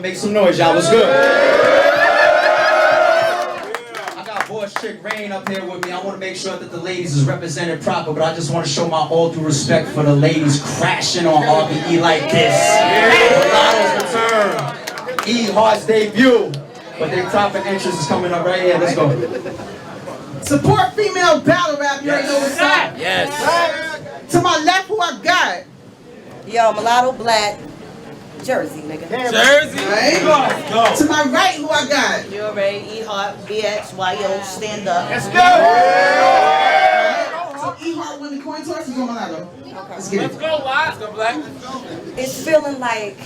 Make some noise, y'all. What's good? I got boss chick Rain up here with me. I want to make sure that the ladies is represented proper, but I just want to show my all due respect for the ladies crashing on RBE like this. Mulatto's return. E Heart's debut. But their top of entrance is coming up right here. Let's go. Support female battle rap. You ain't know what's up. Yes. To my left, who I got? Yo, mulatto black. Jersey, nigga. Jersey. Right? Go. To my right, who I got? You already E-Heart, BXYO, stand up. Let's go. So E-Heart win the coin toss, you go mulatto. Let's get it. Let's go, Let's go, Black. It's feeling like...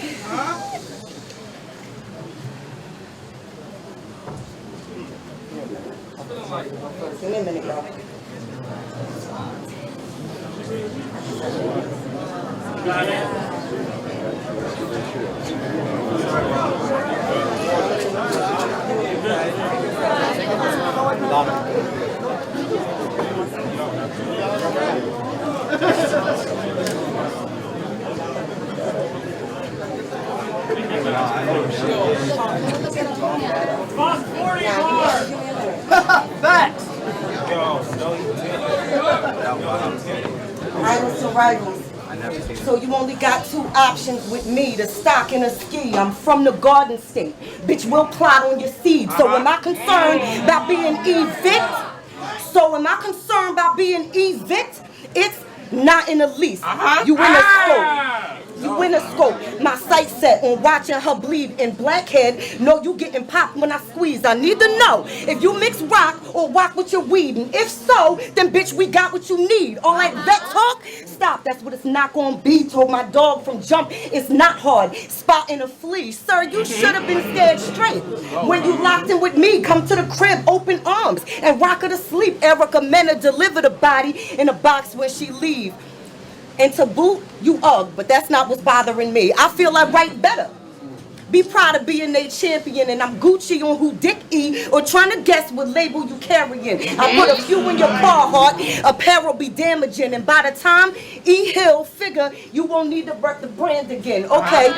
Give me a minute, y'all. Got it. Facts. Rivals to rivals. So you only got two options with me, the stock and a ski. I'm from the Garden State. Bitch, we'll plot on your seed. So am I concerned about being evict? It's not in the least. You in a scope. You in a scope. My sight set on watching her bleed in blackhead. No, you getting popped when I squeeze. I need to know if you mix rock or rock with your weed. And if so, then bitch, we got what you need. All that vet talk, stop. That's what it's not gonna be. Told my dog from jump, it's not hard. Spotting a flea. Sir, you should have been scared straight. When you locked in with me, come to the crib, open arms, and rock her to sleep. Erica Mena deliver the body in a box when she leave. And to boot, you ugh, but that's not what's bothering me. I feel I write better. Be proud of being a champion, and I'm Gucci on who Dick E, or trying to guess what label you carrying. I put a few in your car, heart, apparel be damaging, and by the time E Hill figure, you won't need to work the brand again. Okay,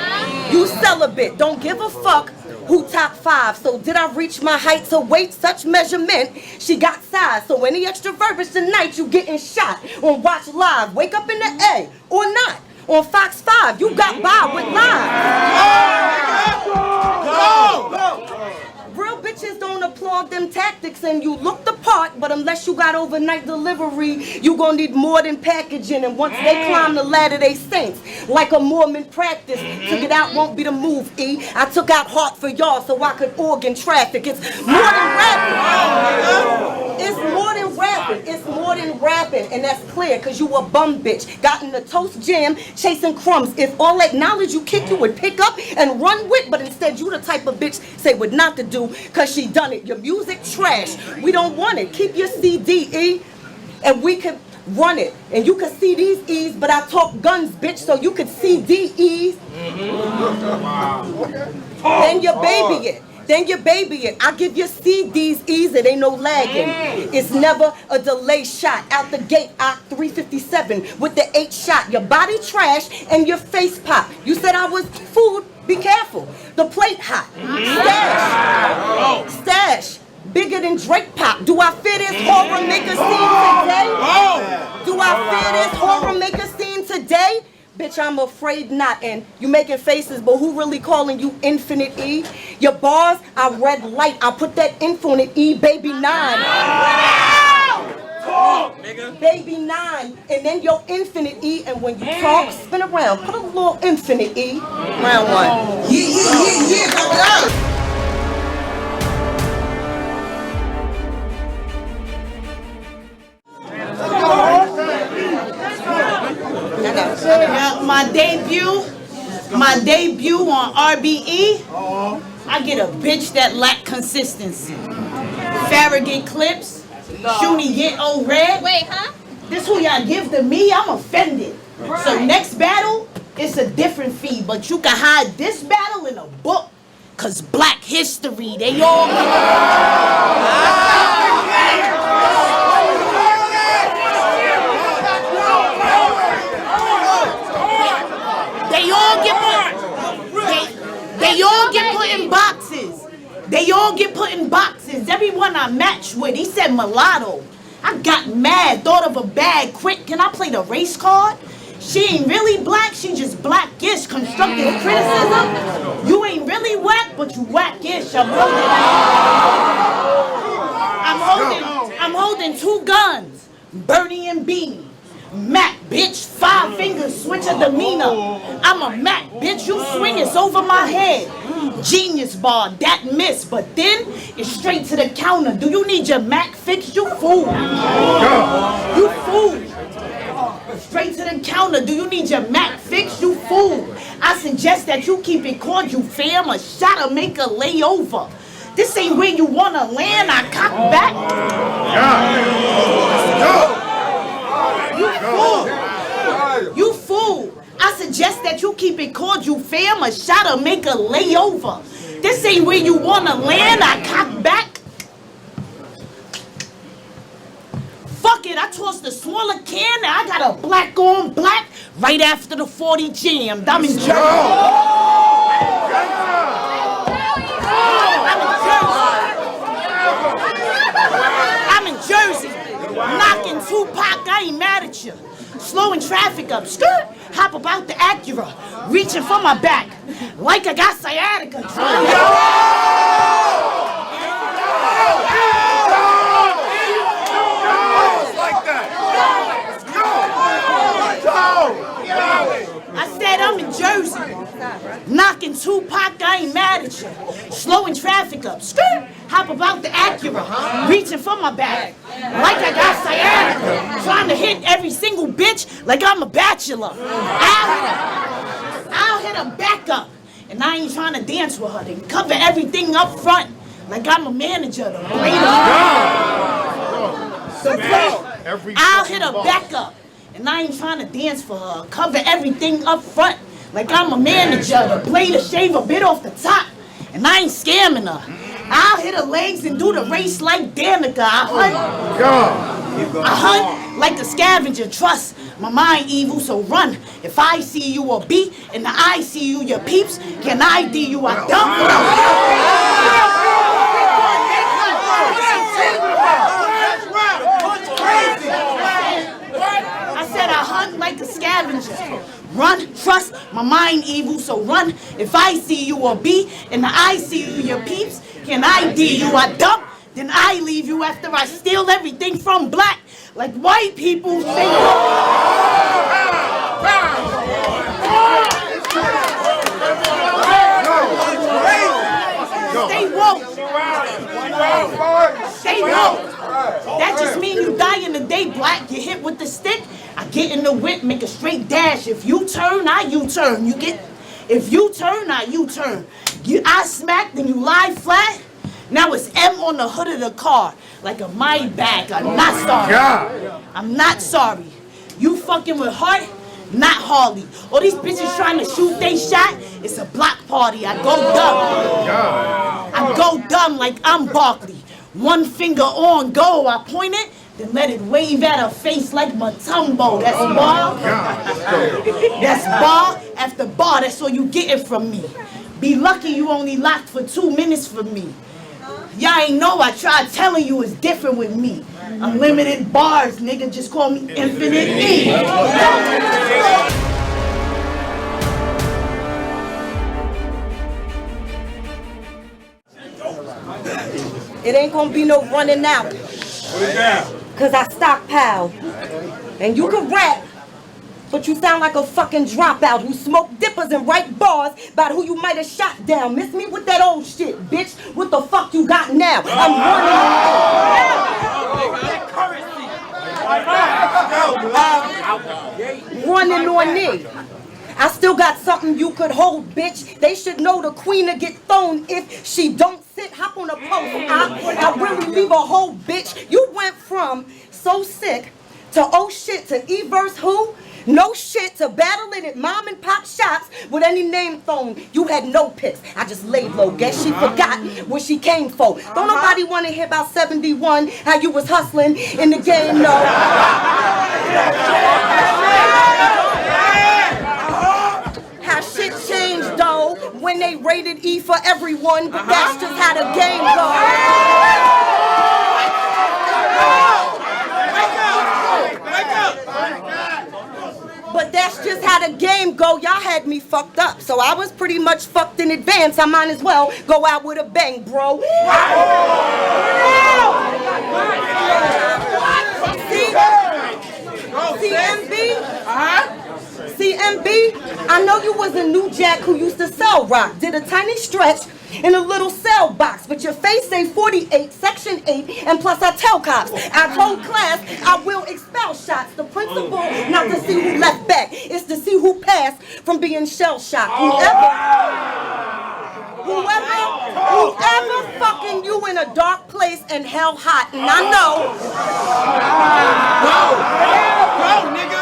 you celibate, don't give a fuck who top 5. So did I reach my height to weight such measurement? She got size, so any extra verbiage tonight, you getting shot on Watch Live. Wake up in the A, or not. On Fox 5, you got by with live. Go! Real bitches don't applaud them tactics, and you look the part, but unless you got overnight delivery, you gon' need more than packaging. And once they climb the ladder, they saints. Like a Mormon practice, took it out won't be the move, E. I took out heart for y'all so I could organ traffic. It's more than rapping. It's more than rapping. It's more than rapping, and that's clear, cause you a bum bitch. Got in the toast jam, chasing crumbs. If all that knowledge you kick, you would pick up and run with, but instead you the type of bitch say what not to do, cause she done it. Your music trash. We don't want it. Keep your CD, E, and we can run it. And you can see these E's, but I talk guns, bitch, so you could see DEs. Then you baby it. Then you baby it. I give your CDs easy, it ain't no lagging. It's never a delay shot. Out the gate, Oct 357 with the 8 shot. Your body trash and your face pop. You said I was food, be careful. The plate hot. Stash. Bigger than Drake pop. Do I fear this horror maker scene today? Do I fear this horror maker scene today? Bitch, I'm afraid not. And you making faces, but who really calling you Infinite E? Your bars, I red light. I put that Infinite E, baby 9. Talk, nigga. Baby 9, and then your Infinite E, and when you talk, spin around. Put a little Infinite E. Round 1. Yeah, My debut on RBE, I get a bitch that lack consistency. Farragut clips, Shuni get old red. Wait, huh? This who y'all give to me, I'm offended. So next battle, it's a different fee, but you can hide this battle in a book, cause Black History, they all They all get I match with. He said mulatto. I got mad, thought of a bag. Quick, can I play the race card? She ain't really black, she just blackish. Constructive criticism. You ain't really whack, but you whackish. I'm holding 2 guns, Bernie and Beanie. Mac, bitch, 5 fingers, switch a demeanor. I'm a Mac, bitch, you swing, it's over my head. Genius bar, that miss, but then it's straight to the counter. Do you need your Mac fixed? You fool. You fool. Straight to the counter. Do you need your Mac fixed? You fool. I suggest that you keep it cordial, fam. A shot or make a layover. This ain't where you wanna land. I cock back. You fool. You fool. I suggest that you keep it cordial, fam. A shot or make a layover. This ain't where you wanna land. I cock back. Fuck it, I tossed the smaller can and I got a black on black right after the 40 jammed. I'm in Jersey. I'm in Jersey. Knocking Tupac, I ain't mad at you. Slowing traffic up, skirt, hop about the Acura, reaching for my back, like I got sciatica. I said I'm in Jersey, knocking Tupac, I ain't mad at you. Slowing traffic up, skirt, hop about the Acura, reaching for my back, like I got sciatica. Trying to hit every single bitch like I'm a bachelor. I'll hit her back up, and I ain't trying to dance with her. Then cover everything up front like I'm a manager. The I'll hit her back up. And I ain't trying to dance for her. Cover everything up front like I'm a manager. The blade to shave a bit off the top. And I ain't scamming her. I'll hit her legs and do the race like Danica. I hunt like a scavenger. Trust my mind evil, so run. If I see you a beat and I see you your peeps, can I D you a dump? I hunt like a scavenger. Run, trust, my mind evil, so run. If I see you a B and I see you your peeps, can I D you a dump? Then I leave you after I steal everything from black, like white people say. Stay woke. Stay woke. That just means you die in the day, black. Get hit with the stick. I get in the whip, make a straight dash. If you turn, I U-turn. You get. If you turn, I U-turn. I smack, then you lie flat. Now it's M on the hood of the car, like a Maybach. I'm not sorry. I'm not sorry. You fucking with Hart, not Harley. All these bitches trying to shoot they shot. It's a block party. I go dumb. I go dumb like I'm Barkley. One finger on go, I point it, then let it wave at her face like Matumbo. That's bar. That's bar after bar. That's all you getting from me. Be lucky you only locked for 2 minutes for me. Y'all ain't know I tried telling you it's different with me. Unlimited bars, nigga, just call me Infinite E. It ain't gonna be no running out. Cause I stockpile. And you can rap, but you sound like a fucking dropout who smoked dippers and write bars about who you might have shot down. Miss me with that old shit, bitch. What the fuck you got now? I'm running on it. I still got something you could hold, bitch. They should know the queen'll get thrown if she don't sit. Hop on a post. I really leave a whole bitch. You went from so sick to oh shit to E-verse who? No shit to battling at mom and pop shops with any name phone. You had no pics. I just laid low. Guess she forgot where she came for. Don't nobody want to hear about 71, how you was hustling in the game, no. How shit changed though when they rated E for everyone, but that's just how the game goes. game go, y'all had me fucked up. So I was pretty much fucked in advance. I might as well go out with a bang, bro. CMB? CMB, I know you was a new jack who used to sell rock. Did a tiny stretch in a little cell box, but your face say 48, section 8, and plus I tell cops. I told class I will expel shots. The principle, not to see who left back, it's to see who passed from being shell-shocked. Whoever fucking you in a dark place and hell hot, and I know. Go, nigga.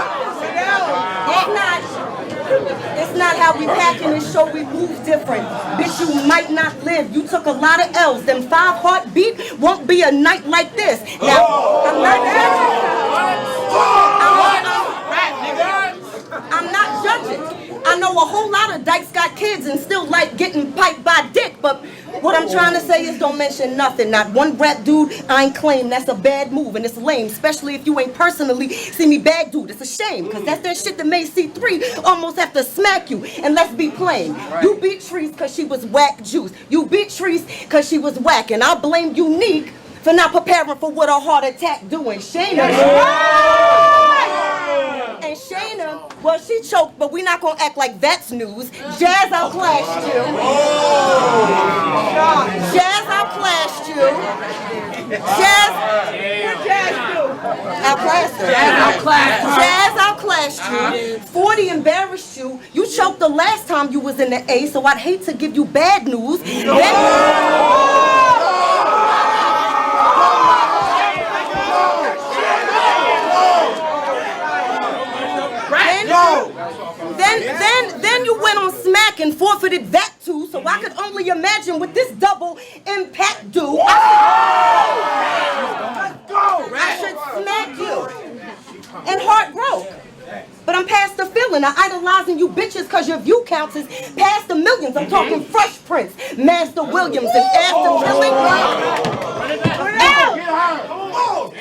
It's not how we pack in this show, we move different. Bitch, you might not live. You took a lot of L's. Them 5 heartbeat won't be a night like this. Now, I'm not judging. I'm not judging. I know a whole lot of dykes got kids and still like getting piped by dick, but what I'm trying to say is don't mention nothing. Not one rap dude I ain't claim. That's a bad move and it's lame, especially if you ain't personally see me bag dude. It's a shame, because that's that shit that made C3 almost have to smack you. And let's be plain. You beat Trees because she was whack juice. You beat Trees because she was whack, and I'll blame Unique for not preparing for what a heart attack doing. Shayna. And Shayna, well, she choked, but we not gonna act like that's news. Jazz outclassed you. Jazz outclassed you. Jazz outclassed her. Jazz outclassed you. 40 embarrassed you. You choked the last time you was in the A, so I'd hate to give you bad news. Then you went on Smack and forfeited that too, so I could only imagine what this double impact do. I should smack you. And heart broke. But I'm past the feeling of idolizing you bitches cause your view counts is past the millions. I'm talking Fresh Prince, Master Williams, and after killing.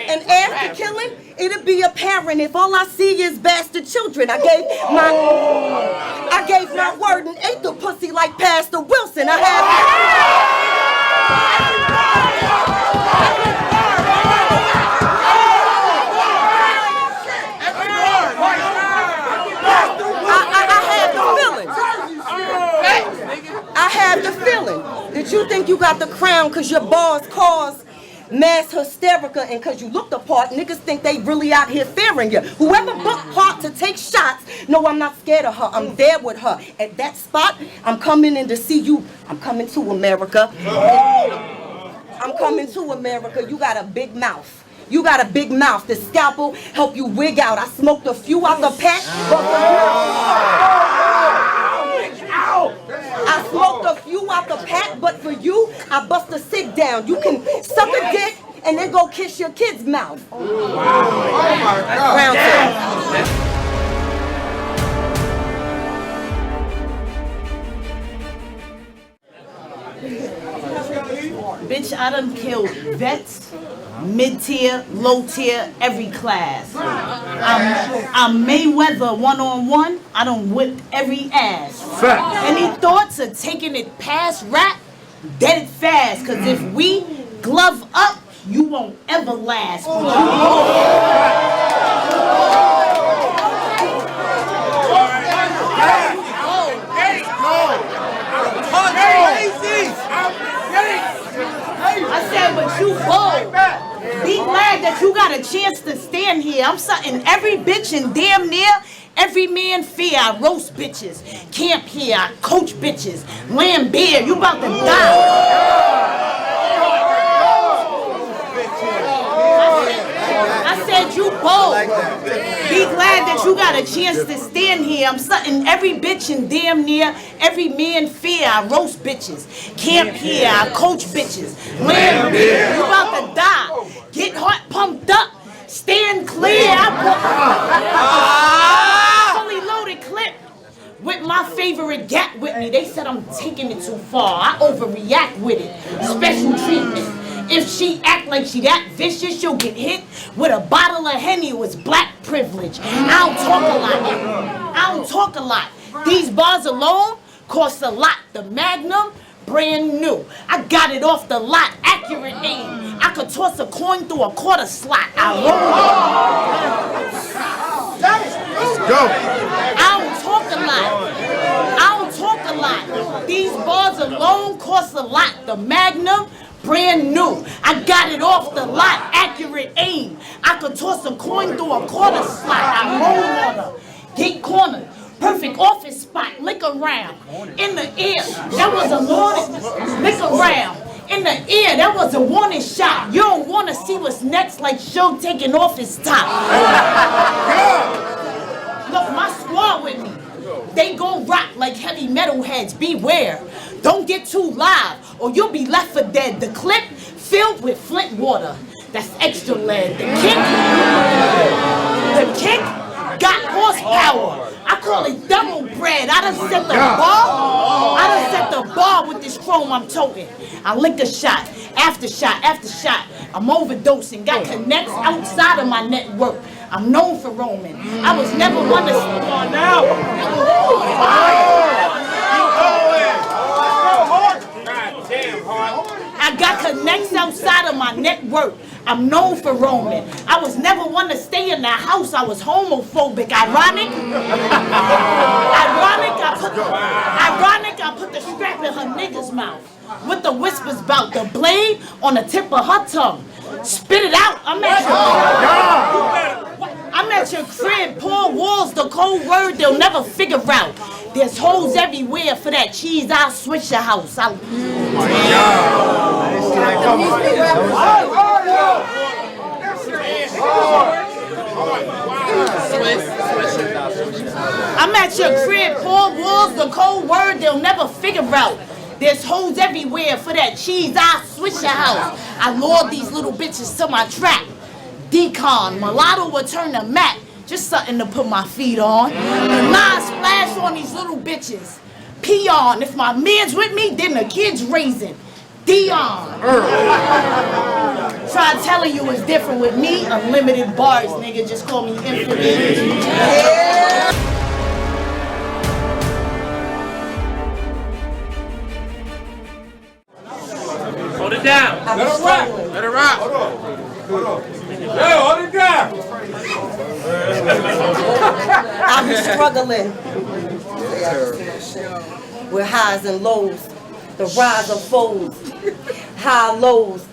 And after killing, it'll be apparent if all I see is bastard children. I gave my word and ate the pussy like Pastor Wilson. I have the feeling that you think you got the crown cause your bars cause mass hysterica, and cause you look the part, niggas think they really out here fearing you. Whoever booked Heart to take shots, no, I'm not scared of her. I'm there with her. At that spot, I'm coming in to see you. I'm coming to America. I'm coming to America. You got a big mouth. You got a big mouth. The scalpel help you wig out. I smoked a few out the pack, but I smoked a few out the pack, but for you, I bust a cig down. You can suck a dick and then go kiss your kid's mouth. Oh my God. Bitch, I done killed vets, mid-tier, low-tier, every class. I'm Mayweather one-on-one. I done whipped every ass. Any thoughts of taking it past rap? Dead it fast, cause if we glove up, you won't ever last. I said, but you bold. Be glad that you got a chance to stand here. I'm something every bitch and damn near every man fear. I roast bitches. Camp here, I coach bitches. Lamb beer, you about to die. I said you bold. Be glad that you got a chance to stand here. I'm something every bitch and damn near every man fear. I roast bitches. Camp here, I coach bitches. Lamb beer, you about to die. Get heart pumped up. Stand clear. Fully loaded clip with my favorite gat with me. They said I'm taking it too far. I overreact with it. Special treatment. If she act like she that vicious, she'll get hit with a bottle of Henny. It was black privilege. I don't talk a lot. I don't talk a lot. These bars alone cost a lot. The Magnum, brand new. I got it off the lot. Accurate aim. I could toss a coin through a quarter slot. I roll. Let's go. I don't talk a lot. I don't talk a lot. These bars alone cost a lot. The Magnum, brand new. I got it off the lot. Accurate aim. I could toss a coin through a quarter slot. I roll on her. Get corner. Perfect office spot. Lick around. In the air. That was a warning. Lick around. In the air. That was a warning shot. You don't want to see what's next like Show taking off his top. Look, my squad with me. They gon' rock like heavy metal heads. Beware. Don't get too live or you'll be left for dead. The clip filled with Flint water. That's extra lead. The kick got horsepower. I call it double bread. I done set the bar. I done set the bar with this chrome I'm toting. I lick a shot, after shot, after shot. I'm overdosing. Got connects outside of my network. I'm known for roaming. I was never one to sleep on now. I got connects outside of my network. I'm known for roaming. I was never one to stay in the house. I was homophobic. Ironic, I put the strap in her nigga's mouth. With the whispers bout the blade on the tip of her tongue. Spit it out. I'm at your crib. Pour walls, the cold word they'll never figure out. There's holes everywhere for that cheese. I'll switch your house. I'm at your crib. Pour walls, the cold word they'll never figure out. There's holes everywhere for that cheese. I'll switch your house. I lure these little bitches to my trap. Decon, mulatto will turn the mat. Just something to put my feet on. And I splash on these little bitches. Peon, if my man's with me, then the kid's raising. Dion. Try telling you it's different with me. Unlimited bars, nigga. Just call me infinite. Yeah. Hold it down. Let it rock. Let it rock. Yo, hold it down. I be struggling with highs and lows, the rise of foes, high lows.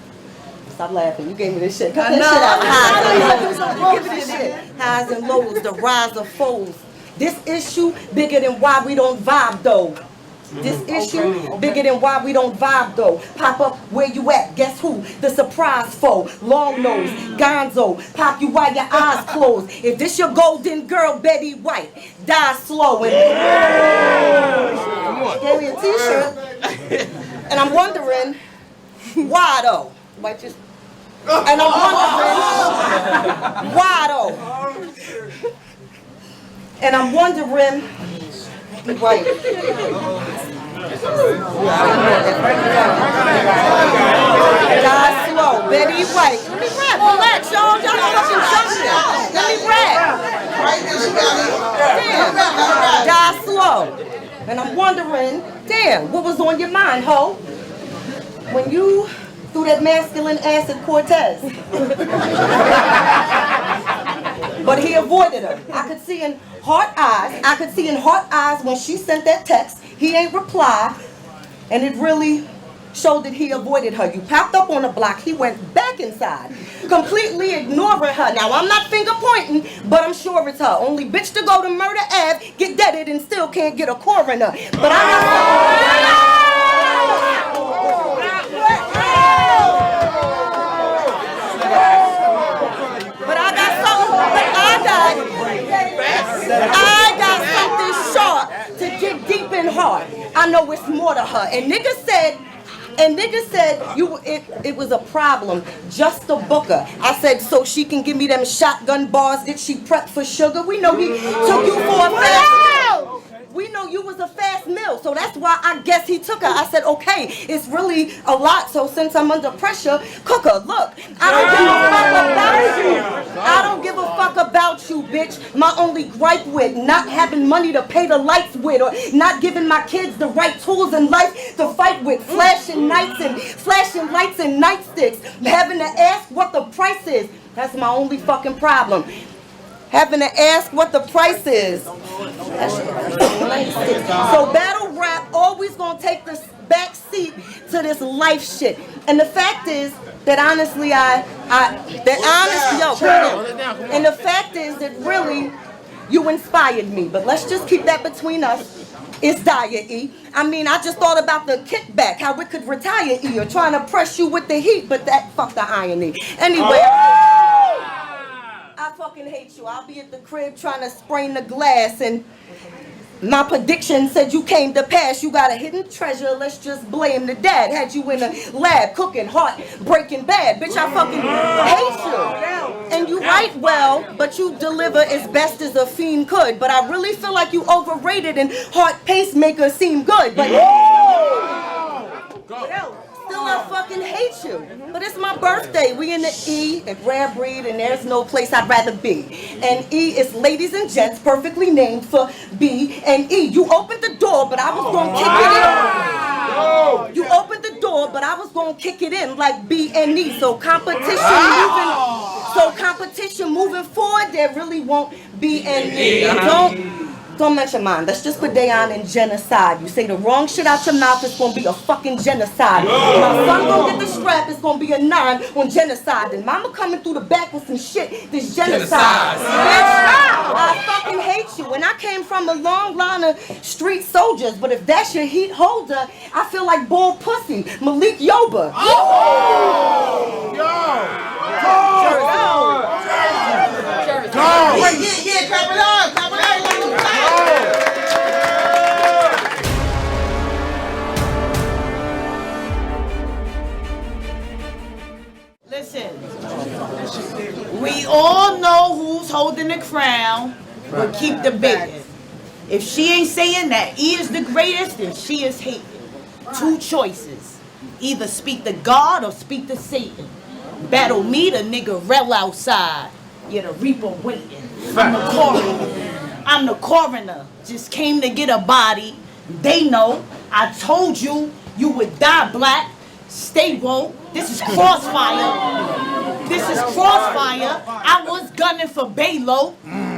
Stop laughing. You gave me this shit. Cut that shit out. Highs and lows. Give me this shit. Highs and lows, the rise of foes. This issue bigger than why we don't vibe though. This issue bigger than why we don't vibe though. Pop up where you at, guess who? The surprise foe, long nose, gonzo, pop you while your eyes closed. If this your golden girl, Betty White, die slow and gave me a t-shirt. And I'm wondering why though? Might just and I'm wondering why though? And I'm wondering right. Die slow, Betty White. Let me rap, relax, y'all. Y'all fucking jumping. Let me rap. Damn. Die slow. And I'm wondering, damn, what was on your mind, ho? When you threw that masculine acid Cortez. But he avoided her. I could see in hard eyes when she sent that text. He ain't reply. And it really showed that he avoided her. You popped up on the block. He went back inside. Completely ignoring her. Now, I'm not finger pointing, but I'm sure it's her. Only bitch to go to Murder Ave, get deaded, and still can't get a coroner. But I got something sharp to get deep in heart. I know it's more to her. And niggas said it was a problem just to book her. I said, so she can give me them shotgun bars. Did she prep for sugar? We know he took you for a fast. we know you was a fast meal, so that's why I guess he took her. I said, okay, it's really a lot, so since I'm under pressure, cook her. Look, I don't give a fuck about you. I don't give a fuck about you, bitch. My only gripe with not having money to pay the lights with, or not giving my kids the right tools in life to fight with, flashing lights and nightsticks, having to ask what the price is. That's my only fucking problem. Having to ask what the price is. So battle rap always gonna take the back seat to this life shit. And the fact is that honestly, and the fact is that really, you inspired me. But let's just keep that between us. It's dire, E. I mean, I just thought about the kickback, how it could retire E, or trying to press you with the heat, but that, fuck the irony. Anyway, I fucking hate you. I'll be at the crib trying to sprain the glass, and my prediction said you came to pass. You got a hidden treasure, let's just blame the dad. Had you in a lab cooking hot, breaking bad. Bitch, I fucking hate you. And you write well, but you deliver as best as a fiend could. But I really feel like you overrated and heart pacemaker seem good. But still I fucking hate you. But it's my birthday. We in the E, a rare breed, and there's no place I'd rather be. And E is ladies and gents, perfectly named for B and E. You opened the door, but I was gonna kick it in. You opened the door, but I was gonna kick it in like B and E. So competition moving forward, there really won't be any. Don't mention mine. Let's just put Dayon in genocide. You say the wrong shit out your mouth, it's gonna be a fucking genocide. My son gonna get the strap, it's gonna be a 9 on genocide. And mama coming through the back with some shit, this genocide. Bitch, I fucking hate you. And I came from a long line of street soldiers, but if that's your heat holder, I feel like bald pussy, Malik Yoba. Yeah, clap it up, clap it up. Listen, we all know who's holding the crown, but keep debating. If she ain't saying that E is the greatest, then she is hating. 2 choices. Either speak to God or speak to Satan. Battle me, the nigga rel outside. Yeah, the reaper waiting. I'm the coroner. Just came to get a body. They know. I told you you would die black. Stay woke. This is crossfire. I was gunning for Balo,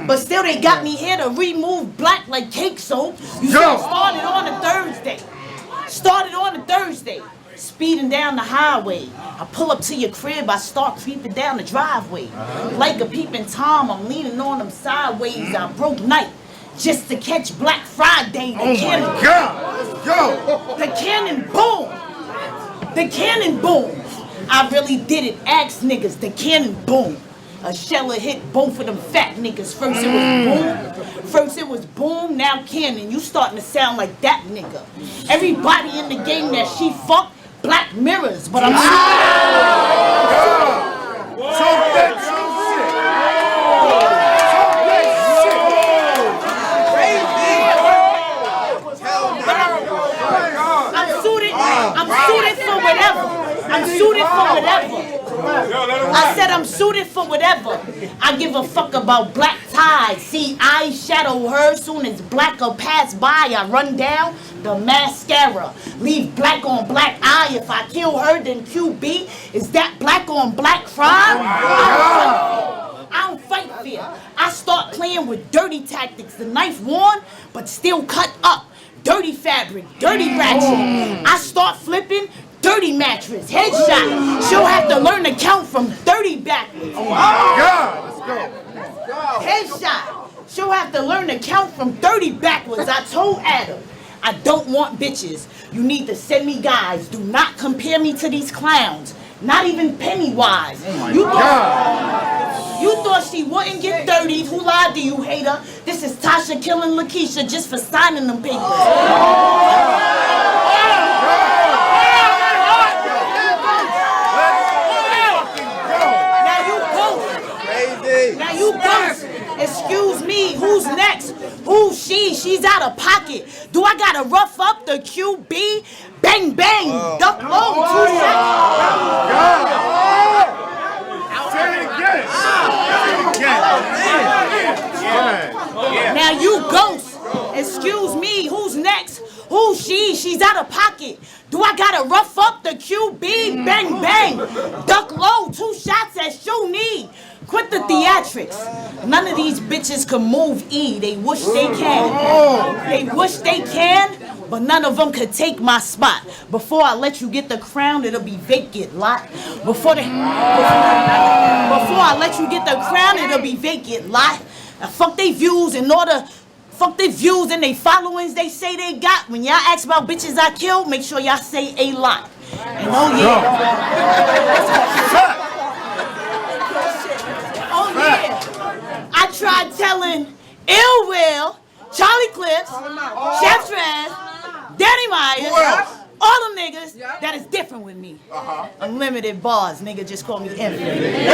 but still they got me here to remove black like cake soap. You said started on a Thursday. Speeding down the highway. I pull up to your crib, I start creeping down the driveway. Like a peeping Tom, I'm leaning on them sideways. I broke night just to catch Black Friday. The cannon boom. I really did it. Ask niggas, the cannon boom. A sheller hit both of them fat niggas. First it was boom, now cannon. You starting to sound like that nigga. Everybody in the game that she fucked, black mirrors, but I'm suited for whatever. I said I'm suited for whatever. I give a fuck about black ties. See, I shadow her soon as black will pass by. I run down the mascara. Leave black on black eye. If I kill her, then QB. Is that black on black crime? I don't fight fear. I start playing with dirty tactics. The knife worn, but still cut up. Dirty fabric, dirty ratchet. I start flipping. Dirty mattress, headshot. She'll have to learn to count from 30 backwards. Oh my God, let's go. Headshot. She'll have to learn to count from 30 backwards. I told Adam, I don't want bitches. You need to send me guys. Do not compare me to these clowns. Not even Pennywise. Oh you thought she wouldn't get 30. Who lied to you, hater? This is Tasha killing Lakeisha just for signing them papers. Now you both as Excuse me, who's next? Who's she? She's out of pocket. Do I gotta rough up the QB? Bang, bang, duck low, 2 seconds. Now you ghost. Excuse me, who's next? Who's she? She's out of pocket. Do I gotta rough up the QB? Bang, bang. Duck low, 2 shots at shoe knee. Quit the theatrics. None of these bitches can move E. They wish they can. They wish they can, but none of them could take my spot. Before I let you get the crown, it'll be vacant, lot. Before I let you get the crown, it'll be vacant, lot. Now fuck they views and they followings they say they got. When y'all ask about bitches I killed, make sure y'all say a lot. And oh yeah, I tried telling Ill Will, Charlie Clips, Chef Trash, Danny Myers, all them niggas that is different with me. Unlimited bars, nigga, just call me infinite.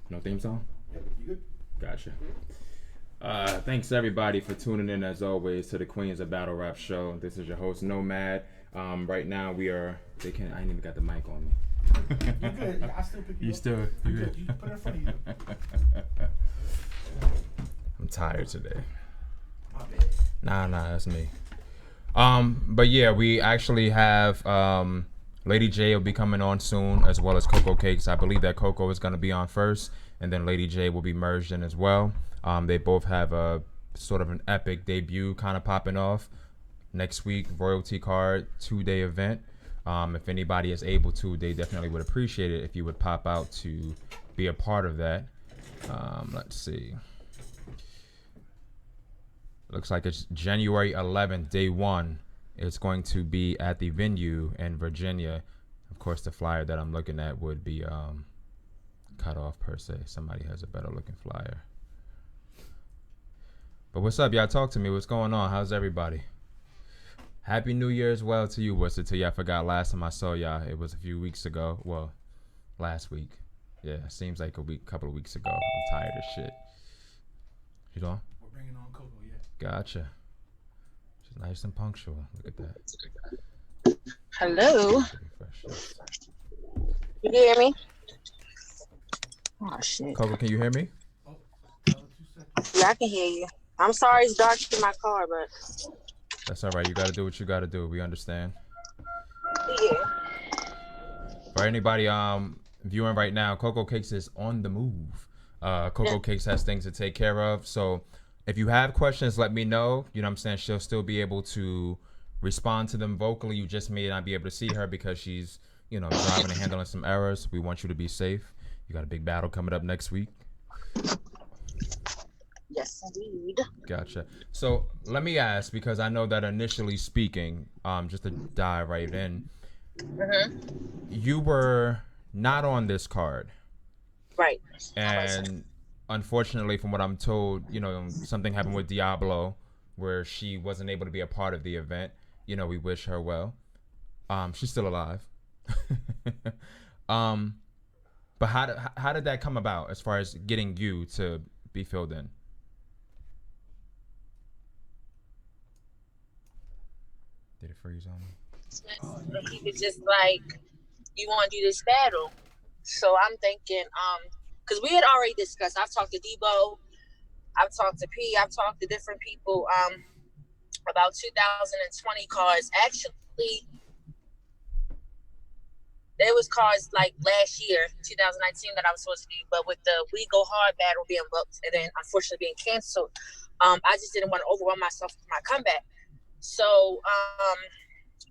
No theme song? Gotcha. Thanks everybody for tuning in as always to the Queens of Battle Rap show. This is your host Nomad. Right now we are. I ain't even got the mic on me. You good? I still pick you up. You good? You put it in front of you. I'm tired today. My bad. Nah, that's me. But yeah, we actually have Lady J will be coming on soon, as well as Coco Cakes. I believe that Coco is going to be on first, and then Lady J will be merged in as well. They both have a sort of an epic debut kind of popping off next week. Royalty card 2-day event. If anybody is able to, they definitely would appreciate it if you would pop out to be a part of that. Let's see. Looks like it's January 11th, day 1. It's going to be at the venue in Virginia. Of course, the flyer that I'm looking at would be cut off per se. Somebody has a better looking flyer. But what's up, y'all? Talk to me. What's going on? How's everybody? Happy New Year as well to you. What's it to you? I forgot last time I saw y'all. It was a few weeks ago. Well, last week. Yeah, seems like a couple of weeks ago. I'm tired of shit. You doing? We're bringing on Coco, yeah. Gotcha. She's nice and punctual. Look at that. Hello. You hear me? Oh shit. Coco, can you hear me? Yeah, I can hear you. I'm sorry it's dark in my car, but That's all right. You got to do what you got to do. We understand. yeah. For anybody viewing right now, Coco Cakes is on the move. Coco Cakes has things to take care of. So if you have questions, let me know. You know what I'm saying? She'll still be able to respond to them vocally. You just may not be able to see her because she's, driving and handling some errors. We want you to be safe. You got a big battle coming up next week. Yes, indeed. Gotcha. So let me ask, because I know that initially speaking, just to dive right in, you were not on this card. Right. And unfortunately, from what I'm told, something happened with Diablo where she wasn't able to be a part of the event. We wish her well. She's still alive. But how did that come about as far as getting you to be filled in? Did it freeze on me? He was just like, you want to do this battle? So I'm thinking, because we had already discussed, I've talked to Debo, I've talked to P, I've talked to different people about 2020 cards. Actually, there was cards like last year, 2019, that I was supposed to do, but with the We Go Hard battle being booked and then unfortunately being canceled, I just didn't want to overwhelm myself with my comeback. So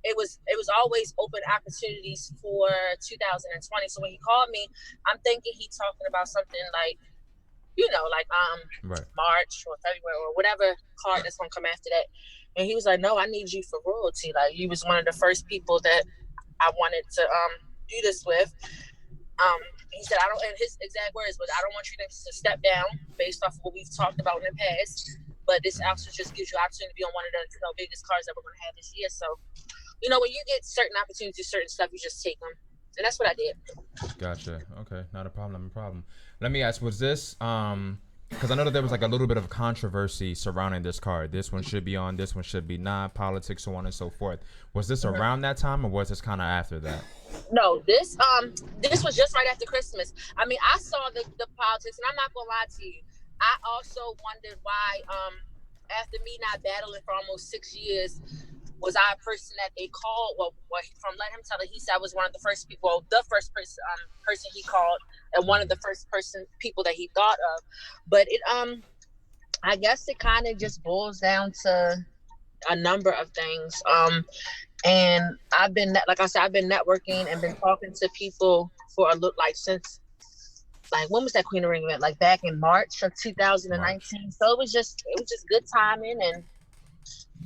it was always open opportunities for 2020. So when he called me, I'm thinking he's talking about something like, Right. March or February or whatever card that's gonna come after that. And he was like, "No, I need you for royalty. Like, you was one of the first people that I wanted to do this with." He said, "I don't," and his exact words was, "I don't want you to step down based off of what we've talked about in the past. but this also just gives you opportunity to be on one of the biggest cards that we're going to have this year. So, when you get certain opportunities, certain stuff, you just take them. And that's what I did. Gotcha. Okay, not a problem. No problem. Let me ask, was this because I know that there was like a little bit of controversy surrounding this card. This one should be on. This one should be not. Politics, so on and so forth. Was this around that time, or was this kind of after that? No, this was just right after Christmas. I mean, I saw the politics, and I'm not gonna lie to you. I also wondered why, after me not battling for almost 6 years, was I a person that they called? Well, from let him tell it, he said I was one of the first people, the first person he called, and one of the first people that he thought of. But it I guess it kind of just boils down to a number of things. And I've been, like I said, I've been networking and been talking to people for a look since when was that Queen of Ring event? Like back in March of 2019. March. So it was just good timing and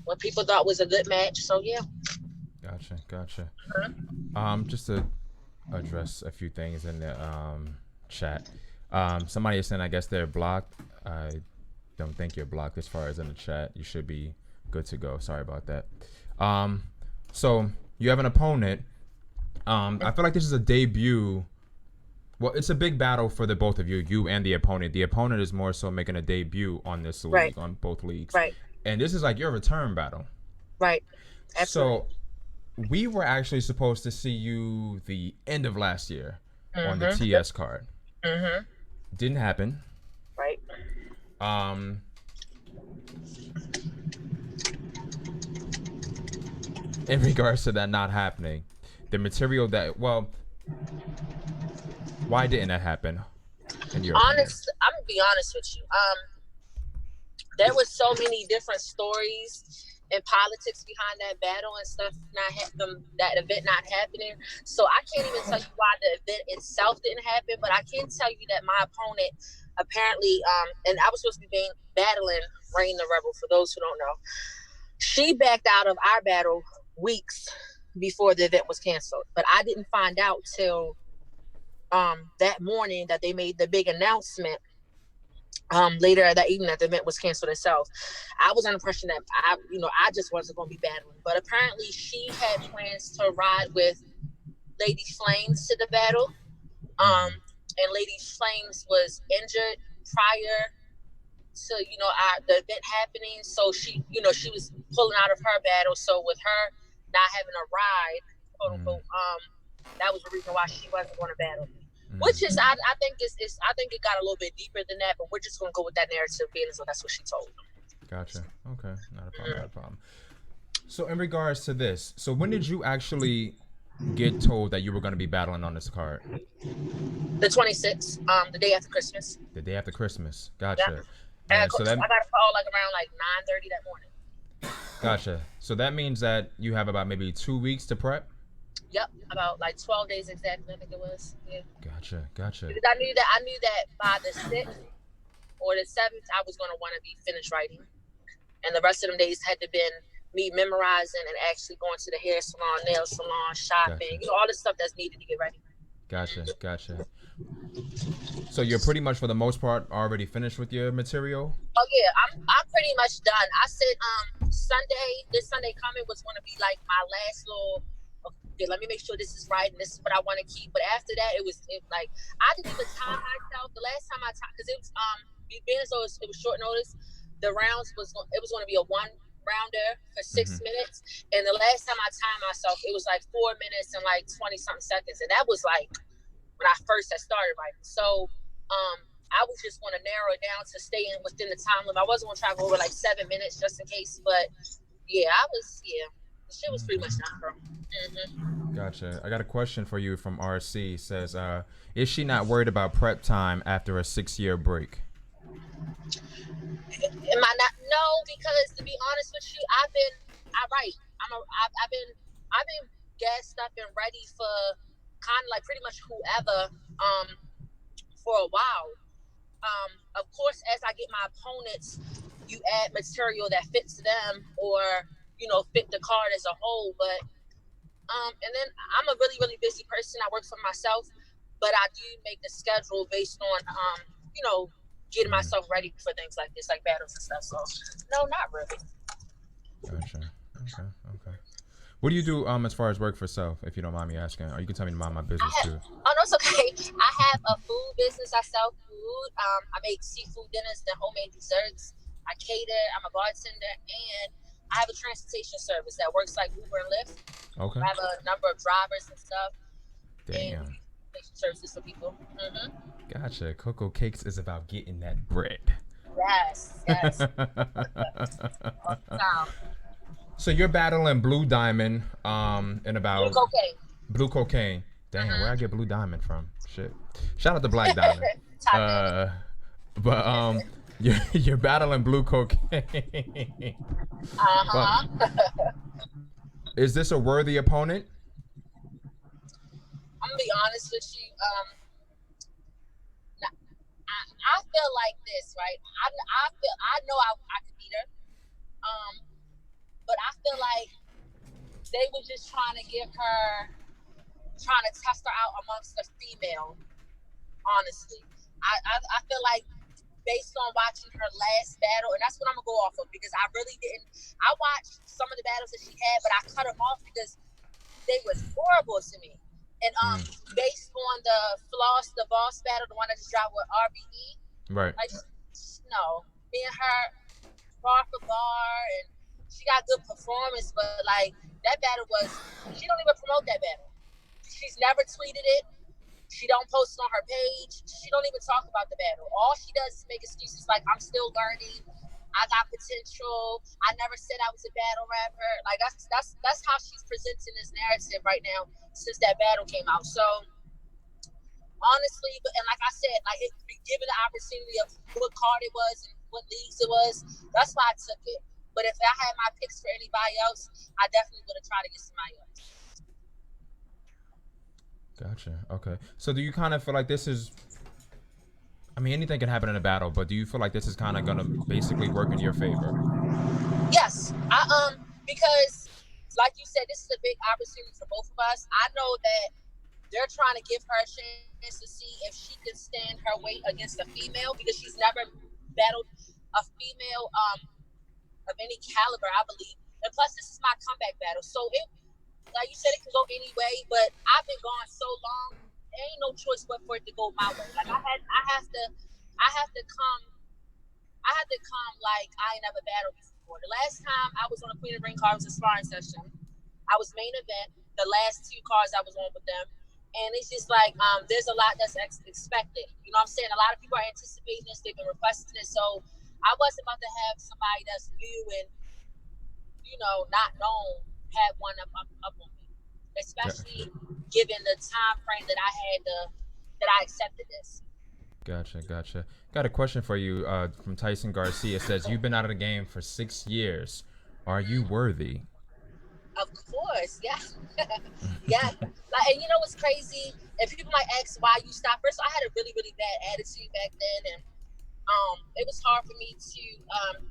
what people thought was a good match. So yeah. Gotcha. Mm-hmm. Just to address a few things in the chat. Somebody is saying I guess they're blocked. I don't think you're blocked as far as in the chat. You should be good to go. Sorry about that. So you have an opponent. I feel like this is a debut. Well, it's a big battle for the both of you and the opponent. The opponent is more so making a debut on this league, right, on both leagues. Right. And this is like your return battle. Right. Absolutely. So we were actually supposed to see you the end of last year on the TS card. Mm-hmm. Didn't happen. Right. In regards to that not happening, the material that, why didn't that happen? In your opinion? I'm gonna be honest with you. There was so many different stories and politics behind that battle and stuff that event not happening. So I can't even tell you why the event itself didn't happen, but I can tell you that my opponent apparently, and I was supposed to be battling Rain the Rebel, for those who don't know. She backed out of our battle weeks before the event was canceled, but I didn't find out till that morning that they made the big announcement later that evening that the event was canceled itself. I was under the impression that I just wasn't going to be battling, but apparently she had plans to ride with Lady Flames to the battle, and Lady Flames was injured prior to the event happening, so she was pulling out of her battle. So with her not having a ride, quote unquote, that was the reason why she wasn't going to battle me. Which is, I think it got a little bit deeper than that, but we're just going to go with that narrative being as though that's what she told. Gotcha. Okay, not a problem. So in regards to this, so when did you actually get told that you were going to be battling on this card? The 26th, the day after Christmas. The day after Christmas. Gotcha. Yeah. So I got a call around 9:30 that morning. Gotcha. So that means that you have about maybe 2 weeks to prep? Yep, about 12 days exactly, I think it was. Yeah. Gotcha. Because I knew that by the 6th or the 7th, I was going to want to be finished writing. And the rest of them days had to been me memorizing and actually going to the hair salon, nail salon, shopping, all the stuff that's needed to get ready. Gotcha. So you're pretty much, for the most part, already finished with your material? Oh yeah, I'm pretty much done. I said this Sunday coming was going to be like my last little, okay, let me make sure this is right and this is what I want to keep. But after that, it was I didn't even time myself. The last time I timed, because it was being as though it was short notice, the rounds it was going to be a one rounder for 6 minutes, and the last time I timed myself, it was 4 minutes and 20 something seconds, and that was when I first had started writing. So I was just going to narrow it down to staying within the time limit. I wasn't going to try to go over 7 minutes just in case, but the shit was pretty much done, bro. Gotcha. I got a question for you from RC. Says, is she not worried about prep time after a 6-year break? Am I not? No, because to be honest with you, I've been gassed up and ready for kind of pretty much whoever for a while. Of course, as I get my opponents, you add material that fits them or fit the card as a whole. But and then I'm a really, really busy person. I work for myself, but I do make the schedule based on getting myself ready for things like this, like battles and stuff. So no, not really. Gotcha. Okay. What do you do as far as work for self, if you don't mind me asking? Or you can tell me to mind my business too. Oh no, it's okay. I have a food business. I sell food. I make seafood dinners and homemade desserts. I cater. I'm a bartender, and I have a transportation service that works like Uber and Lyft. Okay. I have a number of drivers and stuff. Damn. And services for people. Gotcha. Coco Cakes is about getting that bread. Yes. So you're battling Blue Diamond in about Blue Cocaine. Damn, where I get Blue Diamond from? Shit. Shout out to Black Diamond. But you're battling Blue Cocaine. Is this a worthy opponent? I'm gonna be honest with you. I feel like this, right? I know I could beat her. But I feel like they were just trying to test her out amongst the female. Honestly, I feel like based on watching her last battle, and that's what I'm gonna go off of because I really didn't. I watched some of the battles that she had, but I cut them off because they was horrible to me. And based on the Floss the Boss battle, the one that just dropped with RBE, right? Like, no, me and her bar for bar, and she got good performance, but like that battle was, she don't even promote that battle. She's never tweeted it. She don't post it on her page. She don't even talk about the battle. All she does is make excuses like, I'm still learning. I got potential. I never said I was a battle rapper. Like that's how she's presenting this narrative right now since that battle came out. So honestly, and like I said, like given the opportunity of what card it was and what leagues it was, that's why I took it. But if I had my picks for anybody else, I definitely would have tried to get somebody else. Gotcha. Okay. So do you kind of feel like this is, I mean, anything can happen in a battle, but do you feel like this is kind of going to basically work in your favor? Yes. Because like you said, this is a big opportunity for both of us. I know that they're trying to give her a chance to see if she can stand her weight against a female because she's never battled a female of any caliber, I believe. And plus, this is my comeback battle. So, like you said, it can go any way, but I've been gone so long, there ain't no choice but for it to go my way. Like, I have to come like I ain't never battled before. The last time I was on a Queen of Ring card was a sparring session. I was main event, the last 2 cards I was on with them. And it's just like, there's a lot that's expected. You know what I'm saying? A lot of people are anticipating this. They've been requesting it. So I wasn't about to have somebody that's new and, you know, not known have one up on me. Especially given the time frame that I had that I accepted this. Gotcha. Got a question for you from Tyson Garcia. It says, you've been out of the game for 6 years. Are you worthy? Of course, yeah. Yeah. Like, and you know what's crazy? And people might ask why you stopped. First, I had a really, really bad attitude back then, and it was hard for me to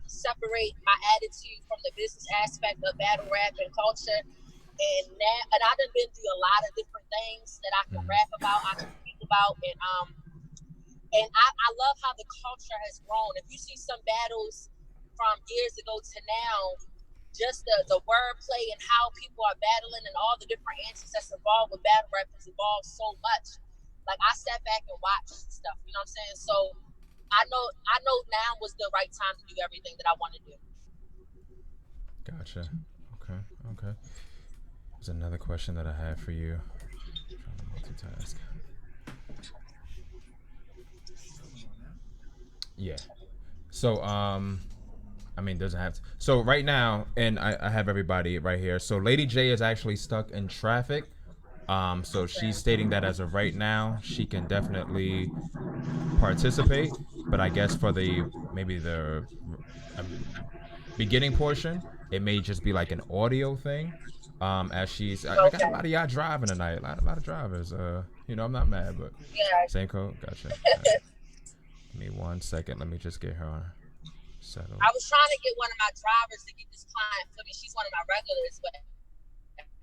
separate my attitude from the business aspect of battle rap and culture. And I've been through a lot of different things that I can rap about, I can speak about, and I love how the culture has grown. If you see some battles from years ago to now, just the wordplay and how people are battling and all the different antics that's involved with battle rap has evolved so much. Like, I sat back and watched stuff, you know what I'm saying? So I know now was the right time to do everything that I want to do. Gotcha. Okay. There's another question that I have for you. I'm trying to multitask. Yeah. So I mean, doesn't have to. So right now, and I have everybody right here. So Lady J is actually stuck in traffic. So she's stating that as of right now, she can definitely participate. But I guess for maybe the beginning portion, it may just be like an audio thing. As she's, I got a lot of y'all driving tonight. A lot of drivers. You know, I'm not mad, but same code. Gotcha. Right. Give me 1 second. Let me just get her on. Settle. I was trying to get one of my drivers to get this client for me. She's one of my regulars, but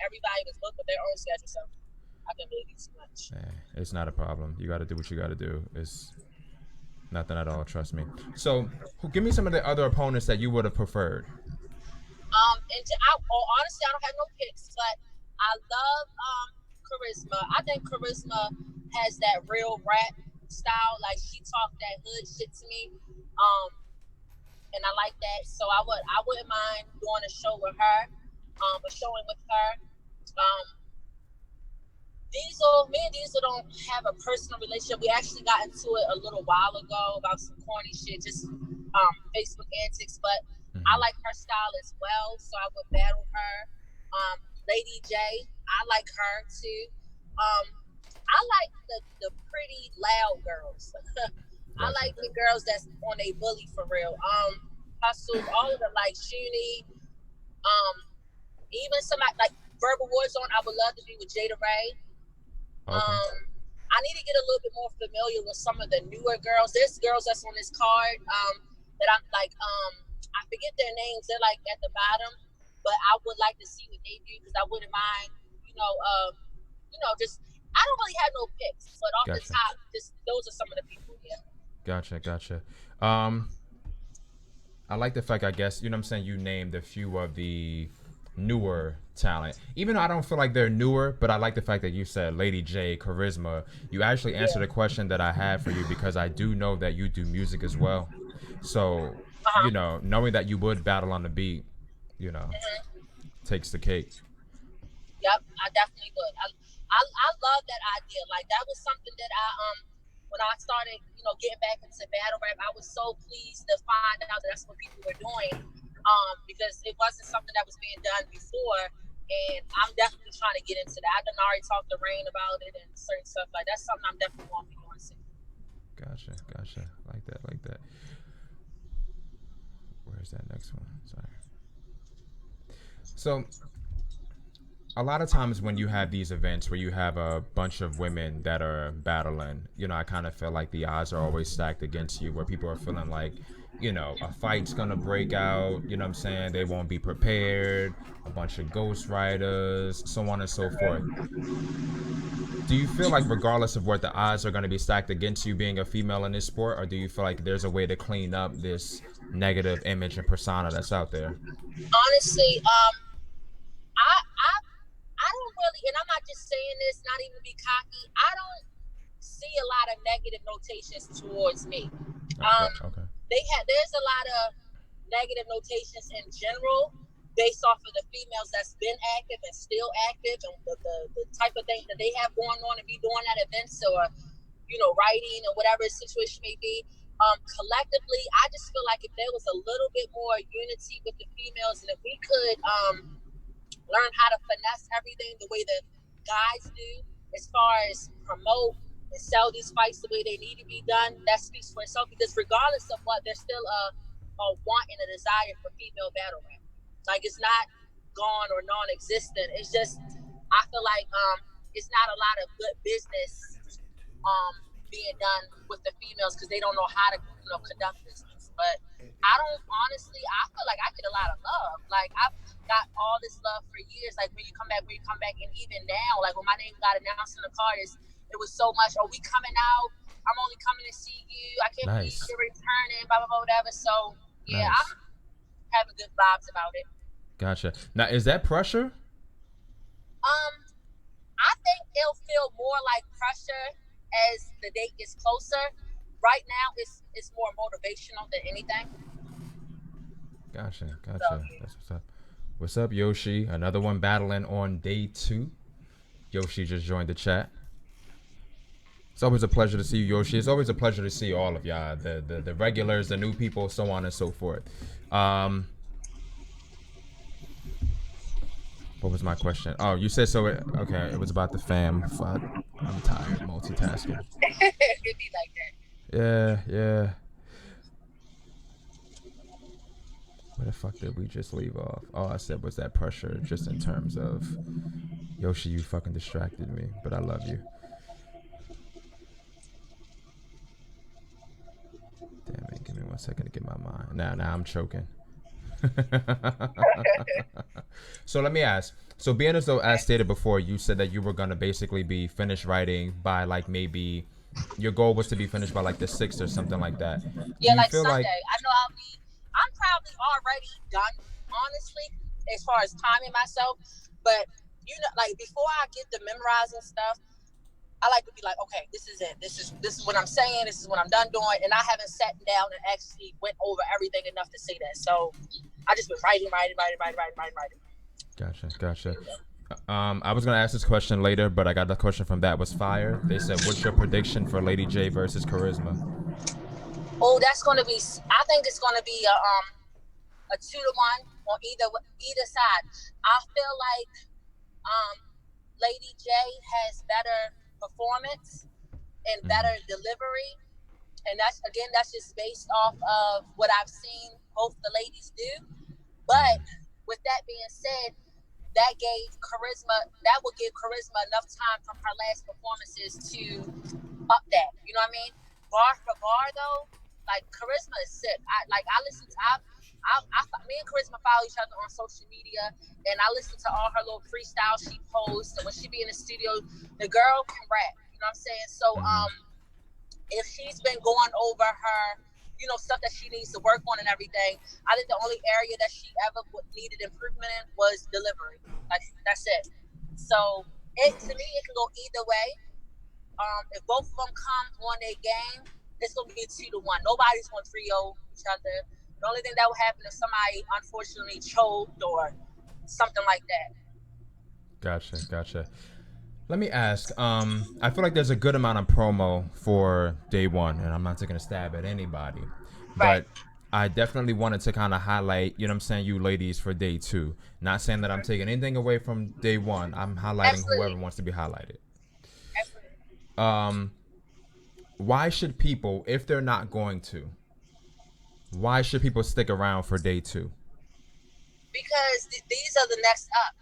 everybody was booked with their own schedule, so I couldn't really do too much. It's not a problem. You got to do what you got to do. Nothing at all. Trust me. So, give me some of the other opponents that you would have preferred. Honestly, I don't have no picks, but I love Charisma. I think Charisma has that real rap style. Like she talked that hood shit to me, and I like that. So I wouldn't mind doing a show with her, a showing with her. Me and Diesel don't have a personal relationship. We actually got into it a little while ago about some corny shit, just Facebook antics. But I like her style as well, so I would battle her. Lady J, I like her too. I like the pretty loud girls. I like the girls that's on a bully for real. Hustle, all of them, like Shuni, even somebody like Verbal Warzone. I would love to be with Jada Ray. I need to get a little bit more familiar with some of the newer girls. There's girls that's on this card that I'm like, I forget their names. They're like at the bottom, but I would like to see what they do because I wouldn't mind, just I don't really have no picks, but off the top, just those are some of the people here. Gotcha. I like the fact, I guess, you know what I'm saying, you named a few of the newer talent. Even though I don't feel like they're newer, but I like the fact that you said Lady J, Charisma. You actually answered a question that I had for you because I do know that you do music as well. So, knowing that you would battle on the beat, takes the cake. Yep, I definitely would. I love that idea. Like that was something that when I started, getting back into battle rap, I was so pleased to find out that that's what people were doing. Because it wasn't something that was being done before, and I'm definitely trying to get into that. I've already talked to Rain about it and certain stuff like that's something I'm definitely want to be doing soon. Gotcha. Like that. Where's that next one? Sorry. So, a lot of times when you have these events where you have a bunch of women that are battling, I kind of feel like the odds are always stacked against you, where people are feeling like, a fight's gonna break out, you know what I'm saying? They won't be prepared, a bunch of ghostwriters, so on and so forth. Do you feel like regardless of what the odds are gonna be stacked against you being a female in this sport, or do you feel like there's a way to clean up this negative image and persona that's out there? Honestly, I don't really, and I'm not just saying this, not even to be cocky, I don't see a lot of negative notations towards me. Okay. There's a lot of negative notations in general based off of the females that's been active and still active and the type of things that they have going on and be doing at events or, writing or whatever the situation may be. Collectively, I just feel like if there was a little bit more unity with the females and if we could learn how to finesse everything the way that guys do as far as promote and sell these fights the way they need to be done, that speaks for itself because regardless of what, there's still a want and a desire for female battle rap. Like it's not gone or non-existent. It's just, I feel like it's not a lot of good business being done with the females because they don't know how to conduct business. But I feel like I get a lot of love. Like I've got all this love for years. Like when you come back, and even now, like when my name got announced in the card, it was so much. Oh, we coming out. I'm only coming to see you. I can't believe you're returning. Blah blah blah, whatever. So yeah, I'm having good vibes about it. Gotcha. Now, is that pressure? I think it'll feel more like pressure as the date gets closer. Right now, it's more motivational than anything. Gotcha. That's what's up. What's up, Yoshi? Another one battling on day 2. Yoshi just joined the chat. It's always a pleasure to see you, Yoshi. It's always a pleasure to see all of y'all, the regulars, the new people, so on and so forth. What was my question? Oh, you said so. Okay, it was about the fam. Fuck, I'm tired multitasking. It'd be like that. Yeah. Where the fuck did we just leave off? All I said was that pressure, just in terms of Yoshi, you fucking distracted me, but I love you. Damn it, give me 1 second to get my mind. Now I'm choking. So let me ask. So being as though, as stated before, you said that you were gonna basically be finished writing by like maybe your goal was to be finished by like the 6th or something like that. Yeah, Do you like feel Sunday. like I know I'm probably already done, honestly, as far as timing myself. But you know, like before I get to memorizing stuff, I like to be like, okay, this is it. This is what I'm saying. This is what I'm done doing. And I haven't sat down and actually went over everything enough to say that. So I just been writing. Gotcha. I was gonna ask this question later, but I got the question from That Was Fire. They said, "What's your prediction for Lady J versus Charisma?" Oh, that's gonna be. I think it's gonna be a 2-1 on either side. I feel like Lady J has better performance and better delivery, and that's just based off of what I've seen both the ladies do. But with that being said, that will give Charisma enough time from her last performances to up that. You know what I mean? Bar for bar though, like Charisma is sick. Me and Charisma follow each other on social media, and I listen to all her little freestyles she posts. And when she be in the studio, the girl can rap. You know what I'm saying? So if she's been going over her, stuff that she needs to work on and everything, I think the only area that she ever needed improvement in was delivery. Like, that's it. So to me, it can go either way. If both of them come on their game, it's going to be a 2-1. Nobody's going to 3-0 each other. The only thing that will happen is somebody unfortunately choked or something like that. Gotcha. Let me ask. I feel like there's a good amount of promo for day one, and I'm not taking a stab at anybody, Right. but I definitely wanted to kind of highlight, you ladies for day two. Not saying that I'm taking anything away from day one. I'm highlighting Absolutely. whoever wants to be highlighted. Absolutely. Why should people, if they're not going to, why should people stick around for day two? Because these are the next up.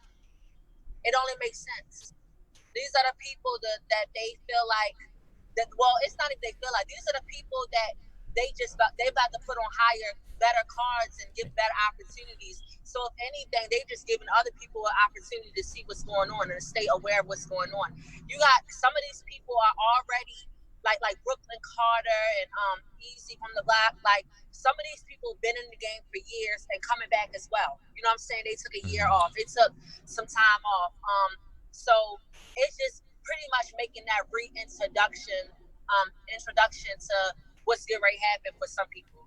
It only makes sense. These are the people that they feel like that. Well, it's not if they feel like, these are the people that they about to put on higher, better cards and give better opportunities. So if anything, they just giving other people an opportunity to see what's going on and to stay aware of what's going on. You got some of these people are already like Brooklyn Carter and Easy from the Block. Like, some of these people have been in the game for years and coming back as well. You know what I'm saying? They took a year off. They took some time off. So it's just pretty much making that introduction to what's getting ready to happen for some people.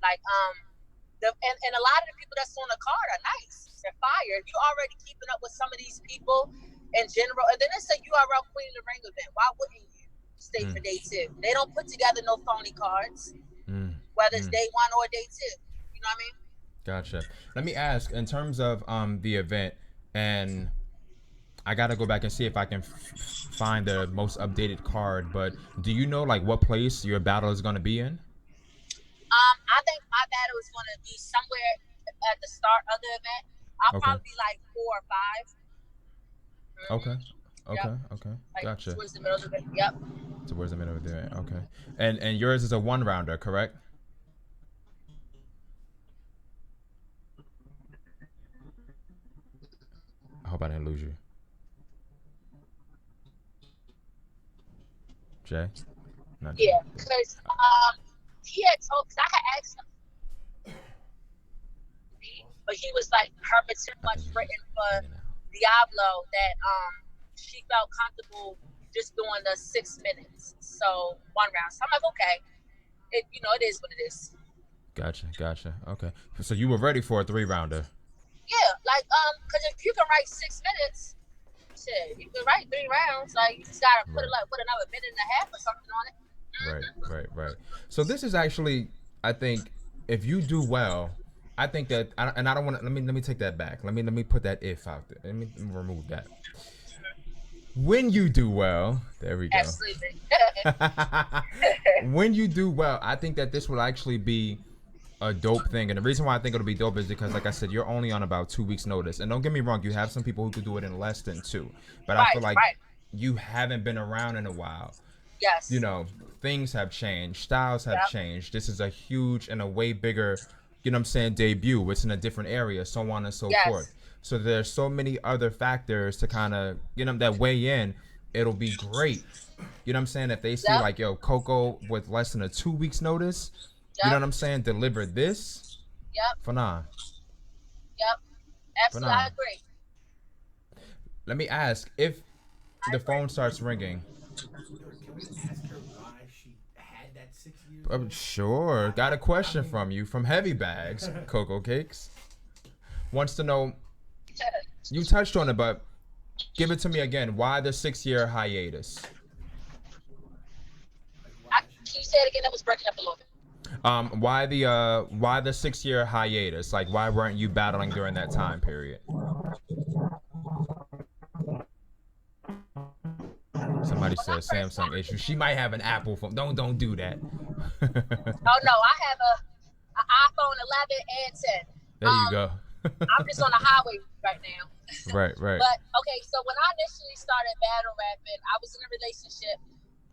Like and a lot of the people that's on the card are nice. They're fire. You already keeping up with some of these people in general, and then it's a URL Queen of the Ring event. Why wouldn't you stay for day two? They don't put together no phony cards, whether it's day one or day two. You know what I mean? Gotcha. Let me ask, in terms of the event, and I gotta go back and see if I can find the most updated card, but do you know like what place your battle is gonna be in? I think my battle is gonna be somewhere at the start of the event. I'll probably be like 4 or 5. Okay. Like Gotcha. towards the middle of the event. Yep. Towards the middle of the event. Okay. And yours is a 1-rounder, correct? I hope I didn't lose you. Jay? Not Jay. Yeah, because he had told, because I had asked him, but he was like, her too much written for Diablo that she felt comfortable just doing the 6 minutes. So 1 round. So I'm like, okay, it is what it is. Gotcha. Okay. So you were ready for a 3-rounder. Yeah, like because if you can write 6 minutes, shit, you can write 3 rounds. Like, you just gotta put another minute and a half or something on it. Right. So this is actually, I think, if you do well, I think that, and I don't want to. Let me take that back. Let me put that if out there. Let me remove that. When you do well, there we go. Absolutely. When you do well, I think that this will actually be a dope thing. And the reason why I think it'll be dope is because, like I said, you're only on about 2 weeks notice. And don't get me wrong, you have some people who could do it in less than 2. But I feel like you haven't been around in a while. Yes. Things have changed. Styles have changed. This is a huge and a way bigger, debut. It's in a different area, so on and so forth. So there's so many other factors to kind of, that weigh in. it'll be great. You know what I'm saying? If they see like, yo, Coco with less than a 2 weeks notice, you know what I'm saying, deliver this. For nah. Absolutely, I agree. Let me ask, if the phone starts ringing. Can we ask her why she had that 6 years? Sure. Got a question from you from Heavy Bags, Coco Cakes. Wants to know, you touched on it, but give it to me again. Why the 6-year hiatus? Can you say it again? That was breaking up a little bit. Why the 6-year hiatus? Like, why weren't you battling during that time period? Somebody said Samsung issue. She might have an Apple phone. Don't do that. Oh no, I have an iPhone 11 and 10. There you go. I'm just on the highway right now. Right. But okay, so when I initially started battle rapping, I was in a relationship.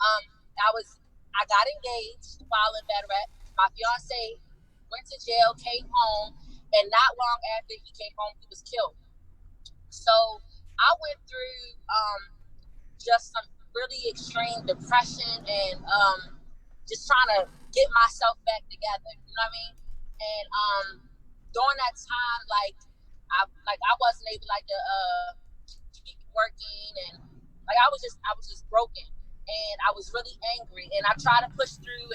I got engaged while in battle rap. My fiance went to jail, came home, and not long after he came home, he was killed. So I went through just some really extreme depression and just trying to get myself back together. You know what I mean? And during that time, I wasn't able to keep working, and I was just broken, and I was really angry, and I tried to push through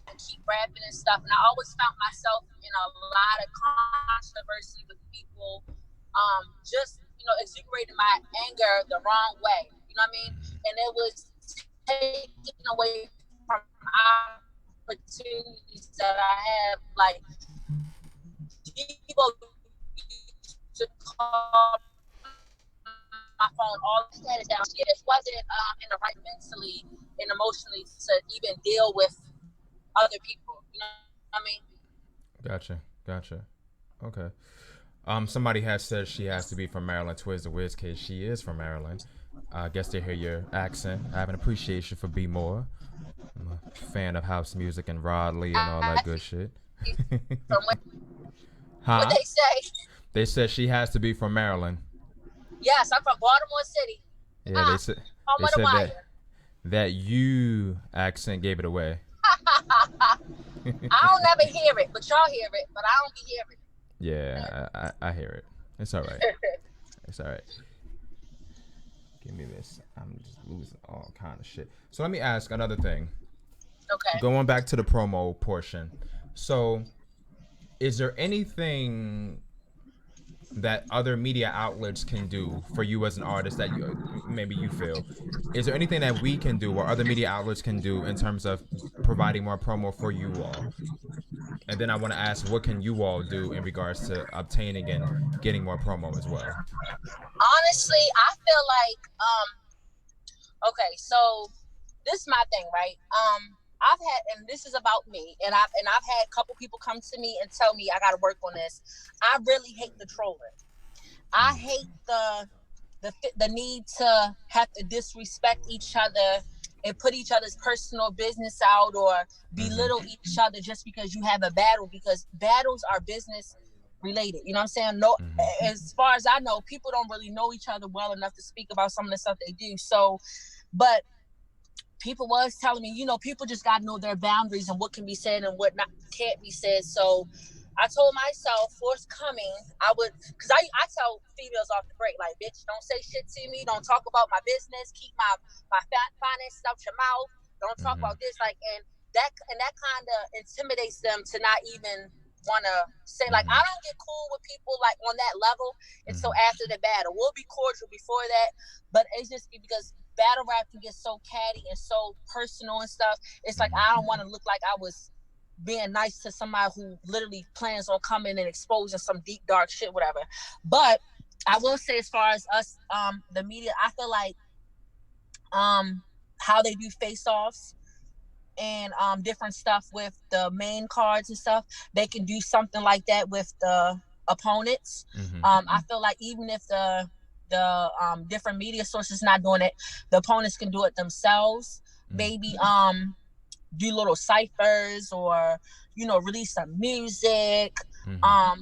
and keep rapping and stuff, and I always found myself in a lot of controversy with people, just exuberating my anger the wrong way. You know what I mean? And it was taken away from opportunities that I have. Like, people used to call my phone all the status down. It just wasn't in the right mentally and emotionally to even deal with other people. You know what I mean? Gotcha. Okay. Somebody has said she has to be from Maryland. Twiz the Wiz Kid. She is from Maryland. I guess they hear your accent. I have an appreciation for B More. I'm a fan of house music and Rod Lee and all that good shit. Huh? What they say? They said she has to be from Maryland. Yes, I'm from Baltimore City. Yeah, they said that you accent gave it away. I don't never hear it, but y'all hear it, but I don't be hearing it. Yeah, I hear it. It's all right. It's all right. Give me this. I'm just losing all kind of shit. So let me ask another thing. Okay. Going back to the promo portion. So is there anything that other media outlets can do for you as an artist that maybe you feel? Is there anything that we can do or other media outlets can do in terms of providing more promo for you all? And then I want to ask, what can you all do in regards to obtaining and getting more promo as well? Honestly, I feel like, okay, so this is my thing, right? I've had, and this is about me, and I've had a couple people come to me and tell me I got to work on this. I really hate the trolling. I hate the need to have to disrespect each other and put each other's personal business out or belittle each other just because you have a battle, because battles are business related. You know what I'm saying? No, as far as I know, people don't really know each other well enough to speak about some of the stuff they do. So, but people was telling me, people just got to know their boundaries and what can be said and what can't be said. So I told myself, forthcoming, I would, because I tell females off the break, like, bitch, don't say shit to me. Don't talk about my business. Keep my finances out your mouth. Don't talk about this. Like, and that kind of intimidates them to not even want to say, like, I don't get cool with people like on that level until after the battle. We'll be cordial before that, but it's just because battle rap can get so catty and so personal and stuff. It's like, I don't want to look like I was being nice to somebody who literally plans on coming and exposing some deep, dark shit, whatever. But I will say, as far as us, the media, I feel like how they do face-offs and different stuff with the main cards and stuff, they can do something like that with the opponents. I feel like even if the different media sources not doing it, the opponents can do it themselves. Maybe do little ciphers or release some music,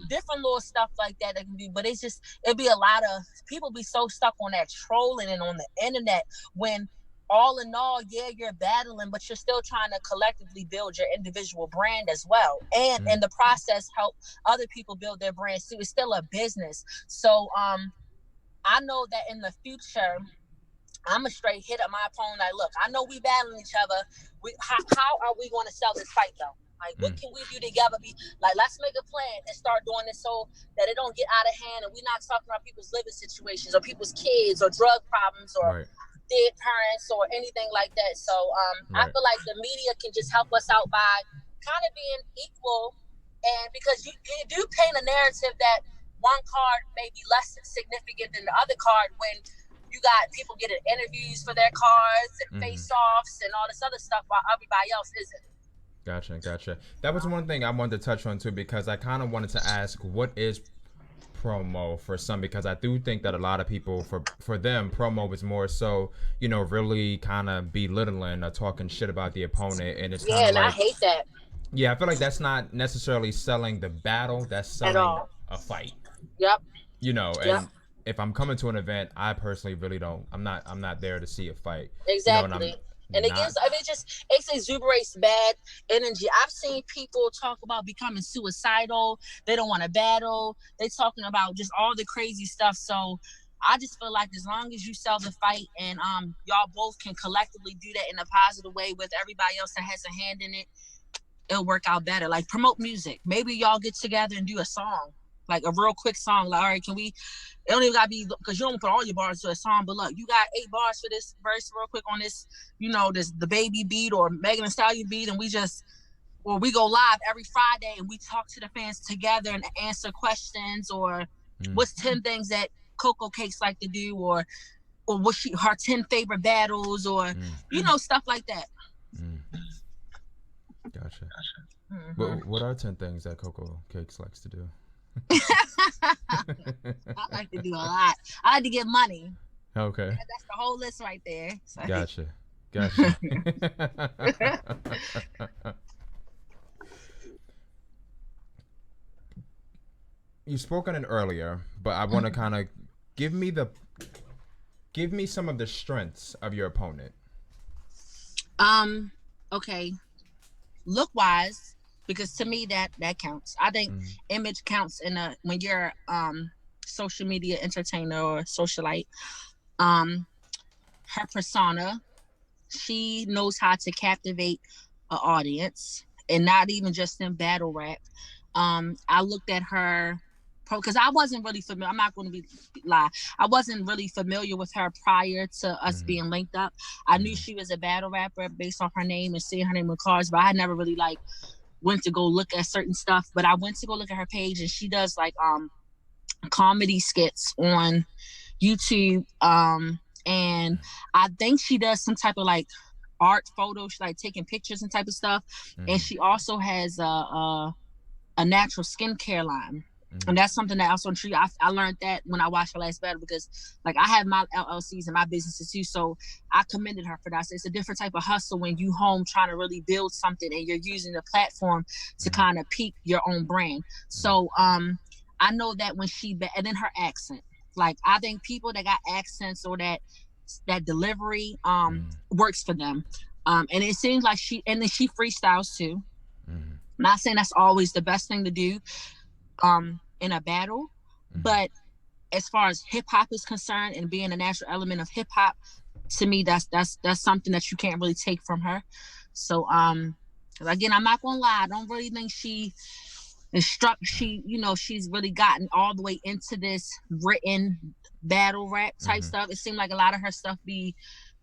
different little stuff like that they can do. But it'd be a lot of people be so stuck on that trolling and on the internet when all in all, yeah, you're battling, but you're still trying to collectively build your individual brand as well. And in the process, help other people build their brands too. It's still a business. So I know that in the future, I'm a straight hit at my opponent. Like, look, I know we battling each other. How are we going to sell this fight though? Like, what can we do together? Let's make a plan and start doing this so that it don't get out of hand and we're not talking about people's living situations or people's kids or drug problems or dead parents or anything like that. So I feel like the media can just help us out by kind of being equal, and because you do paint a narrative that one card may be less significant than the other card when you got people getting interviews for their cards and face-offs and all this other stuff while everybody else isn't. Gotcha. That was one thing I wanted to touch on too, because I kind of wanted to ask, what is promo for some? Because I do think that a lot of people, for them, promo is more so, really kind of belittling or talking shit about the opponent, and it's kind of like, I hate that. Yeah, I feel like that's not necessarily selling the battle, that's selling a fight. Yep. And if I'm coming to an event, I personally really don't. I'm not there to see a fight. Exactly. And again, it exuberates bad energy. I've seen people talk about becoming suicidal. They don't want to battle. They're talking about just all the crazy stuff. So I just feel like as long as you sell the fight and y'all both can collectively do that in a positive way with everybody else that has a hand in it, it'll work out better. Like, promote music. Maybe y'all get together and do a song, like a real quick song. Like, all right, it don't even gotta be, because you don't put all your bars to a song, but look, you got 8 bars for this verse real quick on this, the baby beat or Megan Thee Stallion beat, and we go live every Friday and we talk to the fans together and answer questions, or what's 10 things that Coco Cakes like to do, or what's her 10 favorite battles, or stuff like that. Gotcha. What are 10 things that Coco Cakes likes to do? I like to do a lot. I like to get money. Okay. That's the whole list right there. So. Gotcha. You spoke on it earlier, but I want to kind of give me some of the strengths of your opponent. Okay. Look wise, because to me that counts. I think image counts when you're social media entertainer or socialite. Her persona, she knows how to captivate an audience, and not even just in battle rap. I looked at her because I wasn't really familiar. I'm not going to lie. I wasn't really familiar with her prior to us being linked up. I knew she was a battle rapper based off her name and seeing her name in cards, but I had never really went to go look at certain stuff. But I went to go look at her page, and she does comedy skits on YouTube. And I think she does some type of art photos, taking pictures and type of stuff. And she also has a natural skincare line. And that's something that also intrigued. I learned that when I watched her last battle, because I have my LLCs and my businesses too. So I commended her for that. So it's a different type of hustle when you home trying to really build something and you're using the platform to kind of peak your own brand. So I know that when and then her accent, I think people that got accents or that delivery works for them. And it seems like and then she freestyles too. Not saying that's always the best thing to do in a battle, but as far as hip hop is concerned and being a natural element of hip hop, to me that's something that you can't really take from her. So again, I'm not gonna lie, I don't really think she's really gotten all the way into this written battle rap type stuff. It seemed like a lot of her stuff be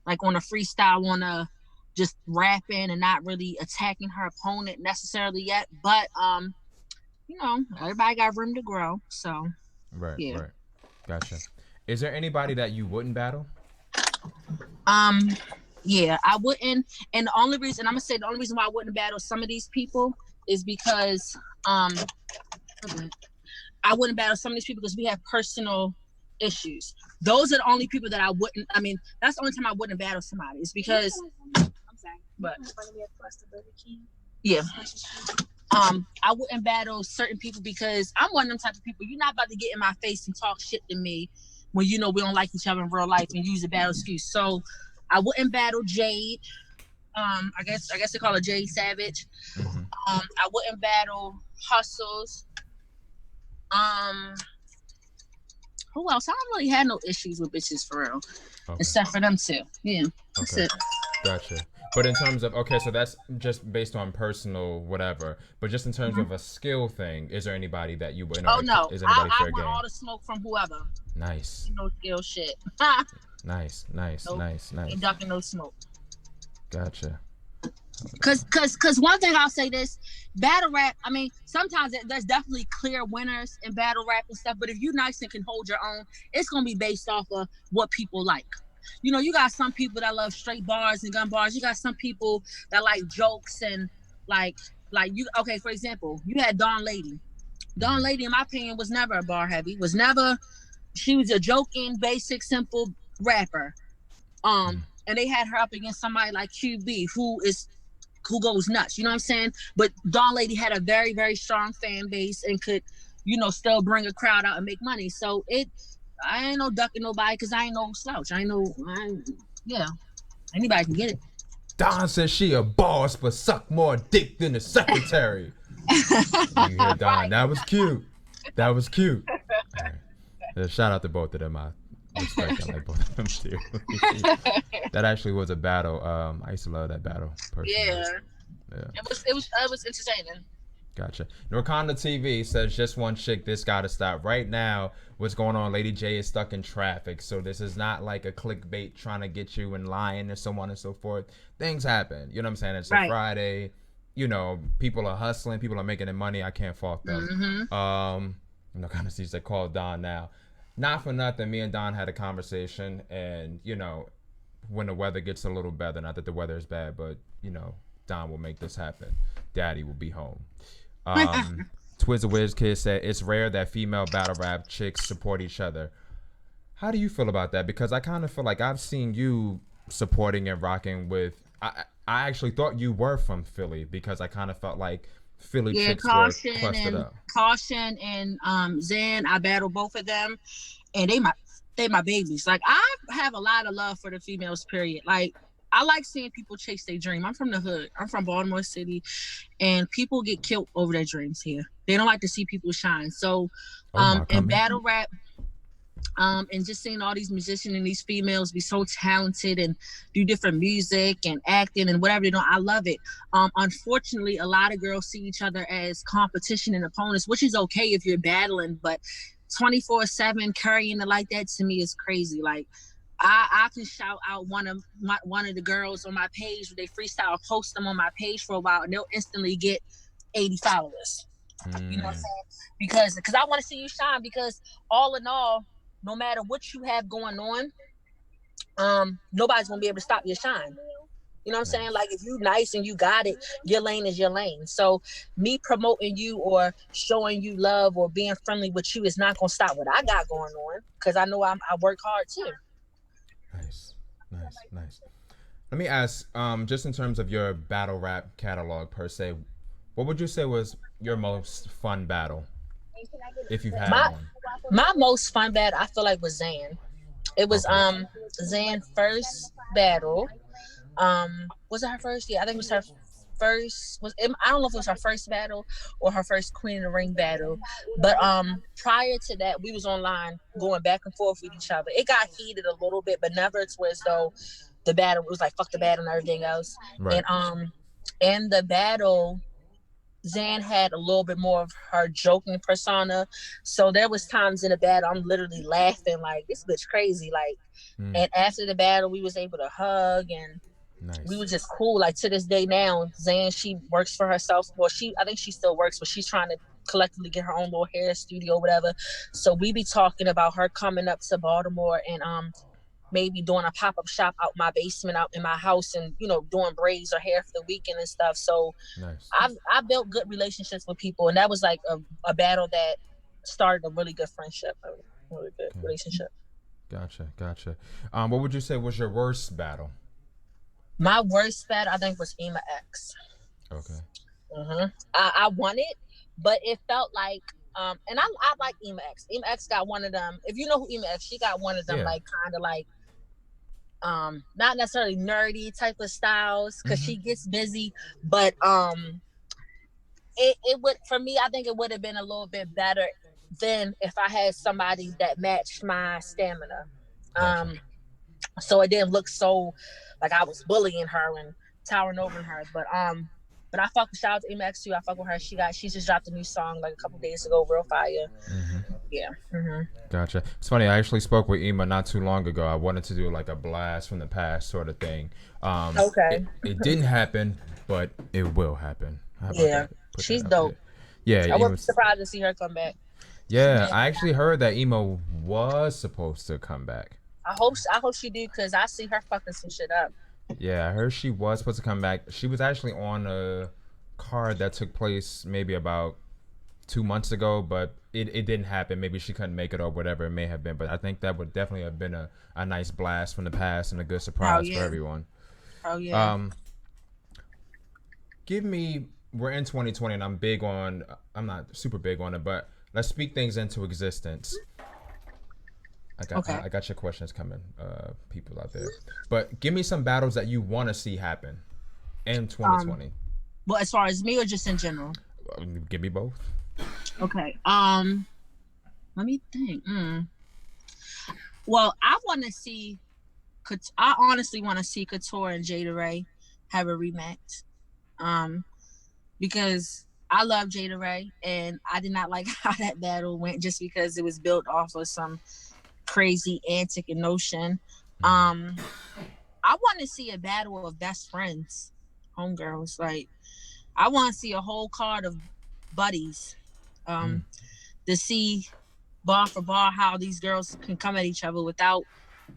on a freestyle, on a just rapping and not really attacking her opponent necessarily yet, but everybody got room to grow. So right. Gotcha. Is there anybody that you wouldn't battle? Yeah, I wouldn't. And the only reason why I wouldn't battle some of these people is because I wouldn't battle some of these people because we have personal issues. Those are the only people that I wouldn't. I mean, that's the only time I wouldn't battle somebody. Is because I'm sorry, but yeah. I wouldn't battle certain people because I'm one of them type of people. You're not about to get in my face and talk shit to me when we don't like each other in real life and use a battle excuse. So I wouldn't battle Jade. I guess they call her Jade Savage. I wouldn't battle Hustles. Who else? I don't really had no issues with bitches for real, except for them two. Yeah, that's it. Gotcha. But in terms of, okay, so that's just based on personal whatever. But just in terms of a skill thing, is there anybody that you would? Oh no, is anybody I fair want game? all the smoke from whoever. Nice. No skill shit. Nice. Nope. Nice. Ain't ducking no smoke. Gotcha. Cause one thing I'll say this, battle rap, I mean, sometimes there's definitely clear winners in battle rap and stuff, but if you nice and can hold your own, it's gonna be based off of what people like. You know, you got some people that love straight bars and gun bars. You got some people that like jokes and like you. Okay, for example, you had Dawn Lady. Dawn Lady, in my opinion, was never a bar heavy. She was a joking, basic, simple rapper. And they had her up against somebody like QB, who goes nuts. You know what I'm saying? But Dawn Lady had a very, very strong fan base and could, you know, still bring a crowd out and make money. So I ain't no ducking nobody because I ain't no slouch. Anybody can get it. Don says she a boss, but suck more dick than the secretary. You hear Don? That was cute. Right. Shout out to both of them. I respect and like both of them too. That actually was a battle. I used to love that battle personally. Yeah. It was entertaining. Gotcha. Wakanda TV says just one chick. This gotta stop right now. What's going on? Lady J is stuck in traffic, so this is not like a clickbait trying to get you in line or so on and so forth. Things happen. You know what I'm saying? It's a Friday. You know, people are hustling. People are making their money. I can't fault them. Wakanda TV said call Don now. Not for nothing. Me and Don had a conversation, and you know, when the weather gets a little better, not that the weather is bad, but you know, Don will make this happen. Daddy will be home. Twizzle Wiz Kid said it's rare that female battle rap chicks support each other. How do you feel about that? Because I kind of feel like I've seen you supporting and rocking with. I actually thought you were from Philly because I kind of felt like Philly chicks were clustered up. Caution and Zan, I battle both of them, and they my babies. Like I have a lot of love for the females. Period. Like. I like seeing people chase their dream. I'm from the hood. I'm from Baltimore City, and people get killed over their dreams here. They don't like to see people shine. So, in battle rap, and just seeing all these musicians and these females be so talented and do different music and acting and whatever they do, I love it. Unfortunately, a lot of girls see each other as competition and opponents, which is okay if you're battling, but 24/7 carrying it like that to me is crazy. Like. I can shout out one of the girls on my page with they freestyle, post them on my page for a while, and they'll instantly get 80 followers. You know what I'm saying? Because I want to see you shine. Because all in all, no matter what you have going on, nobody's gonna be able to stop your shine. You know what I'm saying? Like if you nice and you got it, your lane is your lane. So me promoting you or showing you love or being friendly with you is not gonna stop what I got going on. Because I know I work hard too. Nice. Let me ask, just in terms of your battle rap catalog per se, what would you say was your most fun battle, if you've had one? My most fun battle, I feel like, was Zan. It was Zan first battle. Was it her first? Yeah, I think it was her first. I don't know if it was her first battle or her first Queen of the Ring battle, but prior to that, we was online going back and forth with each other. It got heated a little bit, but never to as though the battle was like fuck the battle and everything else. Right. And in the battle, Zan had a little bit more of her joking persona, so there was times in the battle I'm literally laughing like this bitch crazy, like. And after the battle, we was able to hug and. Nice. We were just cool. Like to this day now, Zan, she works for herself. Well, I think she still works, but she's trying to collectively get her own little hair studio, whatever. So we be talking about her coming up to Baltimore and maybe doing a pop-up shop out my basement, out in my house, and you know, doing braids or hair for the weekend and stuff. So nice. I built good relationships with people, and that was like a battle that started a really good friendship, a really good relationship. Gotcha. What would you say was your worst battle? My worst battle, I think, was Ema X. Okay. I won it, but it felt like, and I like Ema X. Ema X got one of them. If you know who Ema X, she got one of them, like kind of like, not necessarily nerdy type of styles because she gets busy, but it would, for me, I think it would have been a little bit better than if I had somebody that matched my stamina. Gotcha. So it didn't look so like I was bullying her and towering over her. But I fuck with, shout out to Emax too. I fuck with her. She just dropped a new song like a couple days ago, real fire. Yeah. Gotcha. It's funny. I actually spoke with Ema not too long ago. I wanted to do like a blast from the past sort of thing. Okay. It didn't happen, but it will happen. How about Yeah. that? Put She's that out dope. there. Yeah. I wasn't surprised to see her come back. Yeah, I actually heard that Emo was supposed to come back. I hope she do, because I see her fucking some shit up. Yeah, I heard she was supposed to come back. She was actually on a card that took place maybe about 2 months ago, but it didn't happen. Maybe she couldn't make it or whatever it may have been. But I think that would definitely have been a nice blast from the past and a good surprise for everyone. Oh yeah. We're in 2020 and I'm not super big on it, but let's speak things into existence. I got your questions coming, people out there. But give me some battles that you want to see happen in 2020. Well, as far as me or just in general? Give me both. Okay. Let me think. Well, I honestly want to see Couture and Jada Ray have a rematch. Because I love Jada Ray, and I did not like how that battle went just because it was built off of some crazy antic and notion. I want to see a battle of best friends, homegirls. Like, I want to see a whole card of buddies, to see bar for bar how these girls can come at each other without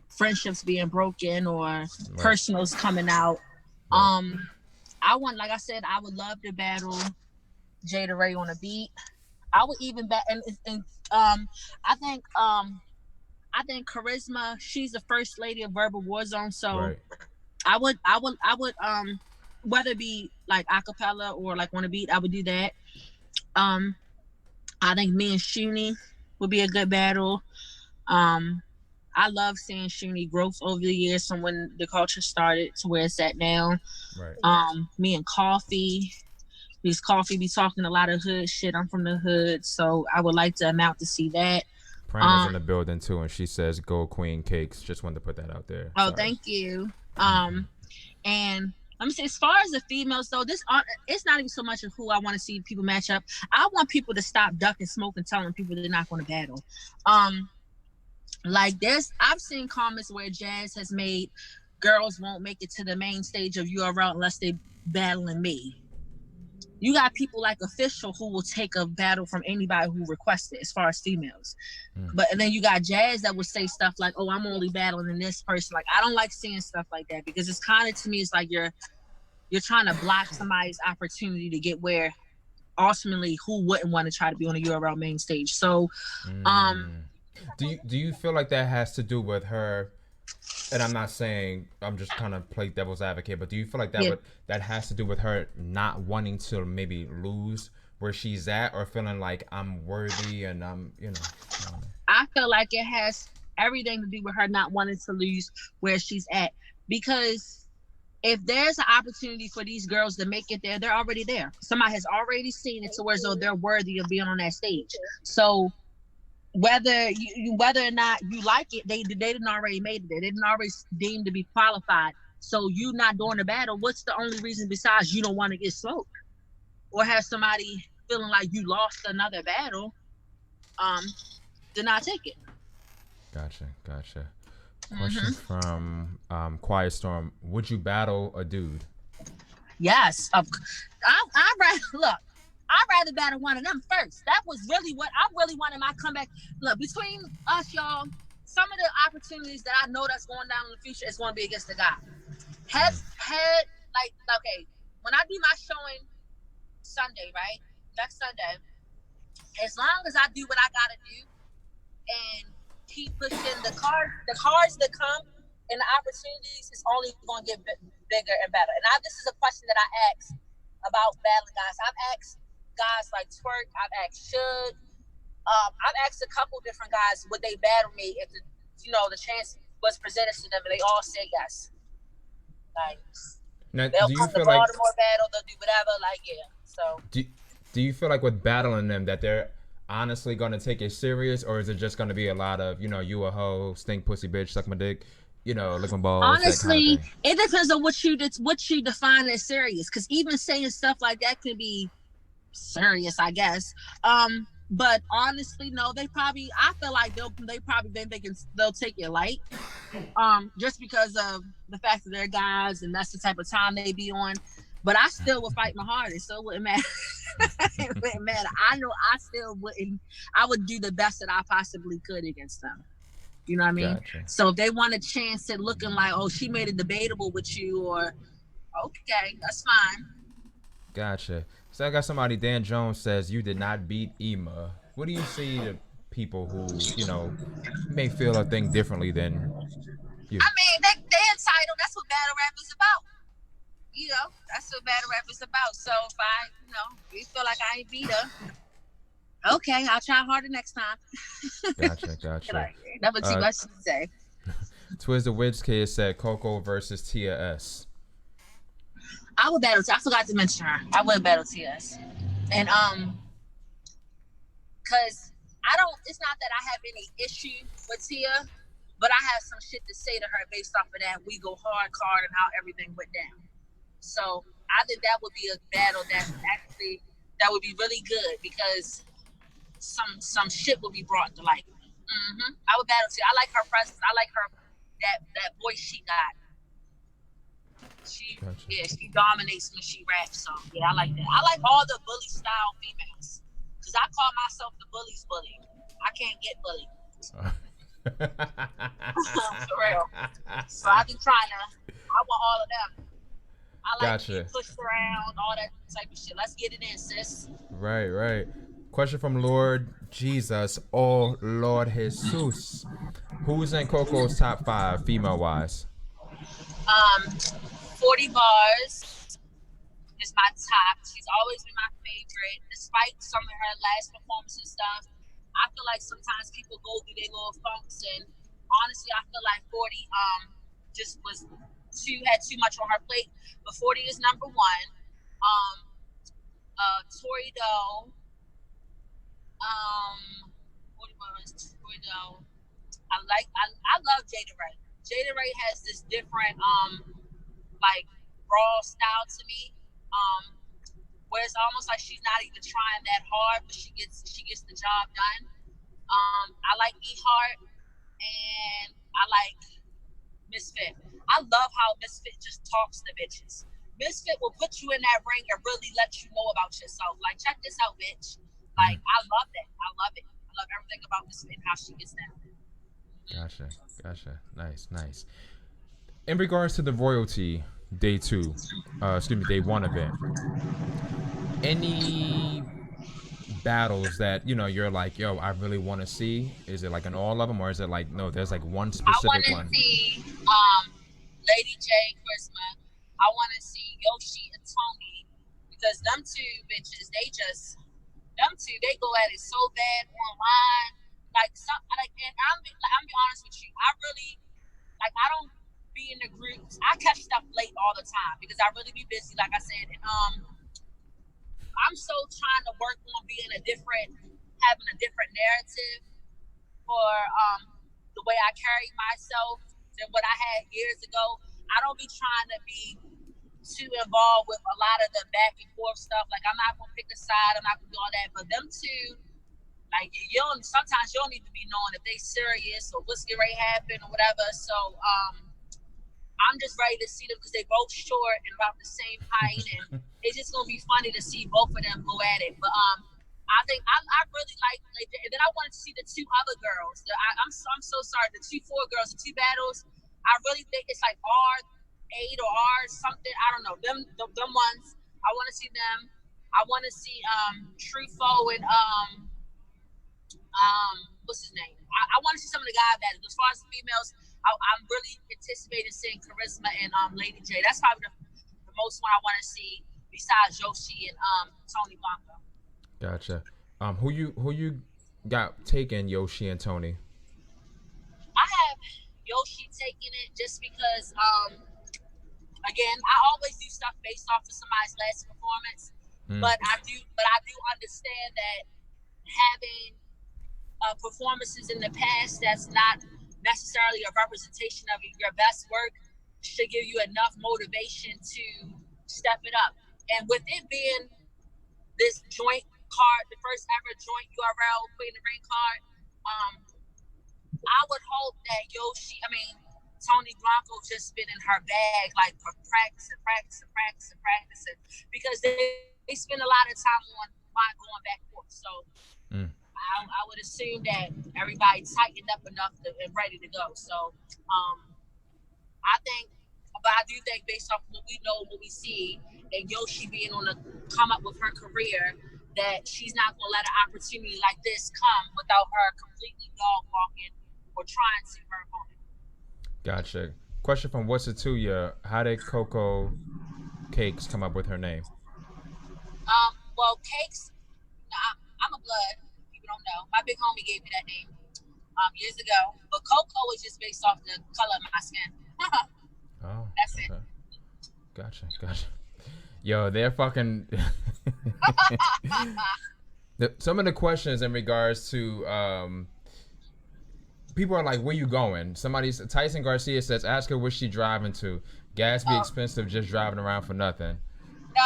friendships being broken or personals coming out. Like I said, I would love to battle Jada Ray on a beat. I would even bet, and I think Charisma, she's the first lady of Verbal Warzone, so I would whether it be like acapella or like on a beat, I would do that. I think me and Shuni would be a good battle. I love seeing Shuni growth over the years from when the culture started to where it's at now. Me and Coffee. Because Coffee be talking a lot of hood shit. I'm from the hood, so I would like to amount to see that. Prana's in the building too, and she says "Go Queen Cakes." Just wanted to put that out there. Oh, thank you. And let me say, as far as the females though, it's not even so much of who I want to see people match up. I want people to stop ducking smoke and telling people they're not going to battle. Like I've seen comments where Jazz has made girls won't make it to the main stage of URL unless they battling me. You got people like Official who will take a battle from anybody who requests it as far as females. And then you got Jazz that will say stuff like, oh, I'm only battling this person. Like, I don't like seeing stuff like that because it's kind of, to me, it's like you're trying to block somebody's opportunity to get where ultimately who wouldn't want to try to be on a URL main stage. So, do you feel like that has to do with her? And I'm not saying, I'm just kind of play devil's advocate, but do you feel like that has to do with her not wanting to maybe lose where she's at, or feeling like I'm worthy and I'm, I feel like it has everything to do with her not wanting to lose where she's at. Because if there's an opportunity for these girls to make it there, they're already there. Somebody has already seen it to where they're worthy of being on that stage. So whether or not you like it, they didn't already made it there. They didn't already deemed to be qualified. So you not doing the battle, what's the only reason besides you don't want to get smoked? Or have somebody feeling like you lost another battle, to not take it. Gotcha. Question from Quiet Storm. Would you battle a dude? Yes. I'd rather battle one of them first. That was really what I really wanted my comeback. Look, between us, y'all, some of the opportunities that I know that's going down in the future is going to be against the guy. When I do my showing Sunday, right? Next Sunday, as long as I do what I gotta do and keep pushing the cards that come and the opportunities is only going to get bigger and better. And this is a question that I asked about battling guys. I've asked guys like Twerk, I've asked Suge, I've asked a couple different guys would they battle me if the chance was presented to them, and they all said yes. Like, now, they'll do you come to feel like Baltimore battle, they'll do whatever. Like, yeah. So. do you feel like with battling them that they're honestly gonna take it serious, or is it just gonna be a lot of, you know, you a hoe, stink pussy bitch, suck my dick, you know, lick my balls? Honestly, that kind of thing? it depends on what you define as serious. Because even saying stuff like that can be serious, I guess. But honestly, no, I feel like they probably think they'll take it light. Just because of the fact that they're guys and that's the type of time they be on. But I still would fight my hardest, so it wouldn't matter. It wouldn't matter. I know I still wouldn't. I would do the best that I possibly could against them. You know what I mean? Gotcha. So if they want a chance at looking like, oh, she made it debatable with you, or okay, that's fine. Gotcha. So I got somebody. Dan Jones says you did not beat Ema. What do you see to people who, you know, may feel or think differently than you? I mean, they entitled. That's what battle rap is about. You know, that's what battle rap is about. So if you feel like I ain't beat her, okay, I'll try harder next time. Gotcha. Like, never too much to say. Twiz the Witch Kid said Coco versus Tia S. I would battle. I forgot to mention her. I would battle TS, and cause it's not that I have any issue with Tia, but I have some shit to say to her based off of that We Go Hard card and how everything went down. So I think that would be a battle that would be really good because some shit will be brought to light. I would battle Tia. I like her presence. I like her that voice she got. She dominates when she raps. So yeah, I like that. I like all the bully style females because I call myself the bully's bully. I can't get bullied. For real. So I be trying to. I want all of them. I like to be pushed around, all that type of shit. Let's get it in, sis. Right. Question from Lord Jesus, oh Lord Jesus. Who's in Coco's top 5 female wise? 40 bars is my top. She's always been my favorite, despite some of her last performances and stuff. I feel like sometimes people go through their little funks, and honestly, I feel like 40 had too much on her plate. But 40 is number 1. Tori Doe. 40 bars, Tori Doe. I love Jada Ray. Jada Ray has this different like raw style to me. Where it's almost like she's not even trying that hard, but she gets the job done. I like E Heart and I like Misfit. I love how Misfit just talks to bitches. Misfit will put you in that ring and really let you know about yourself. Like, check this out, bitch. Like, I love that. I love it. I love everything about Misfit and how she gets down. Gotcha. Nice. In regards to the royalty day 1 event, any battles that, you know, you're like, yo, I really want to see? Is it like in all of them, or is it like, no, there's like one specific one? I want to see Lady J, Charisma. I want to see Yoshi and Tony, because them two bitches, they go at it so bad online. And I'm be honest with you, I don't be in the groups. I catch stuff late all the time because I really be busy, like I said. And I'm so trying to work on having a different narrative for the way I carry myself than what I had years ago. I don't be trying to be too involved with a lot of the back and forth stuff. Like, I'm not gonna pick a side. I'm not gonna do all that. But them two, like, sometimes you don't need to be knowing if they serious or what's getting ready to happen or whatever. So I'm just ready to see them because they both short and about the same height, and it's just gonna be funny to see both of them go at it. But I think I really like, and then I wanted to see the 2 other girls. I'm so sorry, the 2 4 girls, the 2 battles. I really think it's like R8 or R something. I don't know. Them ones. I want to see them. I want to see Truffaut and what's his name? I want to see some of the guy battles. As far as the females, I'm really anticipating seeing Charisma and Lady J. That's probably the most one I want to see besides Yoshi and Tony Blanco. Gotcha. Who you got taking Yoshi and Tony? I have Yoshi taking it just because, again, I always do stuff based off of somebody's last performance. But I do understand that having performances in the past that's not necessarily a representation of your best work should give you enough motivation to step it up. And with it being this joint card, the first ever joint URL Queen of the Ring card, I would hope that Tony Blanco just been in her bag, like for practicing, because they spend a lot of time on going back and forth. So I would assume that everybody tightened up enough and ready to go. So I do think based off what we know, what we see, and Yoshi being on the come up with her career, that she's not going to let an opportunity like this come without her completely dog walking or trying to her opponent. Gotcha. Question from What's It To Ya? How did Coco Cakes come up with her name? Well, Cakes, I'm a blood. People don't know. My big homie gave me that name years ago. But Coco was just based off the color of my skin. Oh, that's okay. it. Gotcha. Yo, they're fucking. Some of the questions in regards to people are like, where you going? Tyson Garcia says, ask her where she driving to. Gas be expensive just driving around for nothing.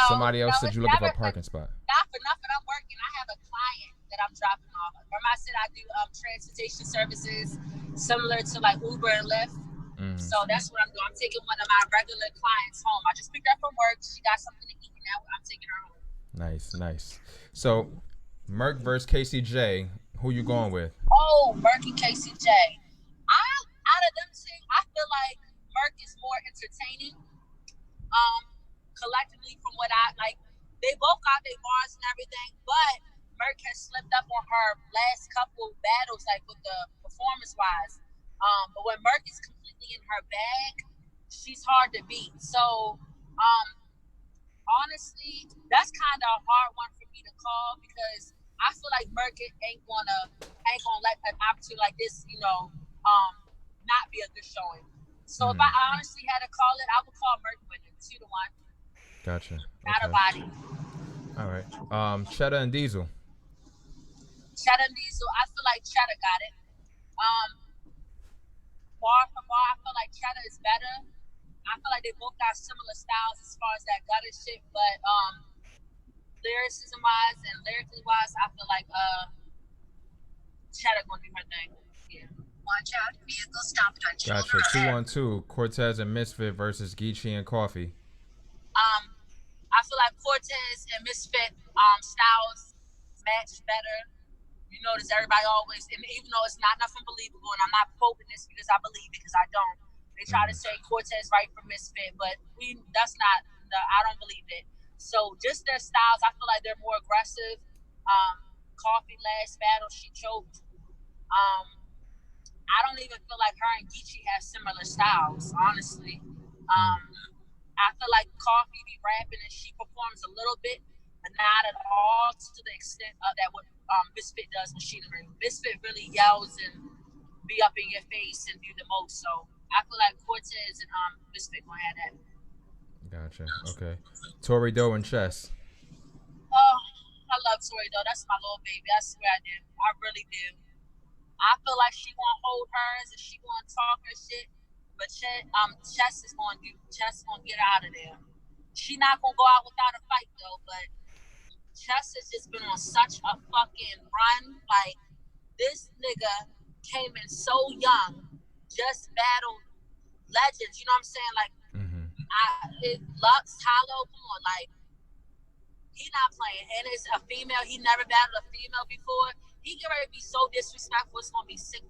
Somebody else said you looking for a parking spot. Not for nothing. I'm working. I have a client that I'm dropping off. Remember I said I do transportation services similar to like Uber and Lyft. So that's what I'm doing. I'm taking one of my regular clients home. I just picked her up from work. She got something to eat, and now I'm taking her home. Nice. So, Merc versus KCJ. Who you going with? Oh, Merc and KCJ. Out of them two, I feel like Merc is more entertaining. Collectively, from what I like, they both got their bars and everything, but Merc has slipped up on her last couple battles, like with the performance-wise. But when Merc is completely in her bag, she's hard to beat. So, honestly, that's kind of a hard one for me to call because I feel like Merc ain't gonna let an opportunity like this, not be a good showing. So if I honestly had to call it, I would call Merc winning 2-1. Gotcha. Not a body. All right. Cheddar and Diesel. Cheddar and Diesel. I feel like Cheddar got it. Bar for bar, I feel like Cheddar is better. I feel like they both got similar styles as far as that gutter shit, but lyricism wise and lyrically wise, I feel like Cheddar gonna do her thing. Yeah. Watch out, vehicle stopped on Gotcha. 2-1-2. Cortez and Misfit versus Geechee and Coffee. I feel like Cortez and Misfit styles match better. You notice everybody always, and even though it's not nothing believable, and I'm not quoting this because I believe it, because I don't. They try to say Cortez right for Misfit, but I don't believe it. So just their styles, I feel like they're more aggressive. Coffee last battle, she choked. I don't even feel like her and Geechee have similar styles, honestly. I feel like Coffee be rapping and she performs a little bit, but not at all to the extent of that what Misfit does when she in the ring. Misfit really yells and be up in your face and do the most. So I feel like Cortez and Misfit gonna have that. Gotcha. Okay. Tori Doe and Chess. Oh, I love Tori Doe. That's my little baby. I swear I do. I really do. I feel like she gonna hold hers and she gonna talk her shit. But Chess is gonna get out of there. She not gonna go out without a fight though, but Chess has just been on such a fucking run. Like, this nigga came in so young, just battled legends, you know what I'm saying? Like, Lux, Hollow, come on, like, he not playing. And it's a female, he never battled a female before. He get ready to be so disrespectful, it's gonna be sick.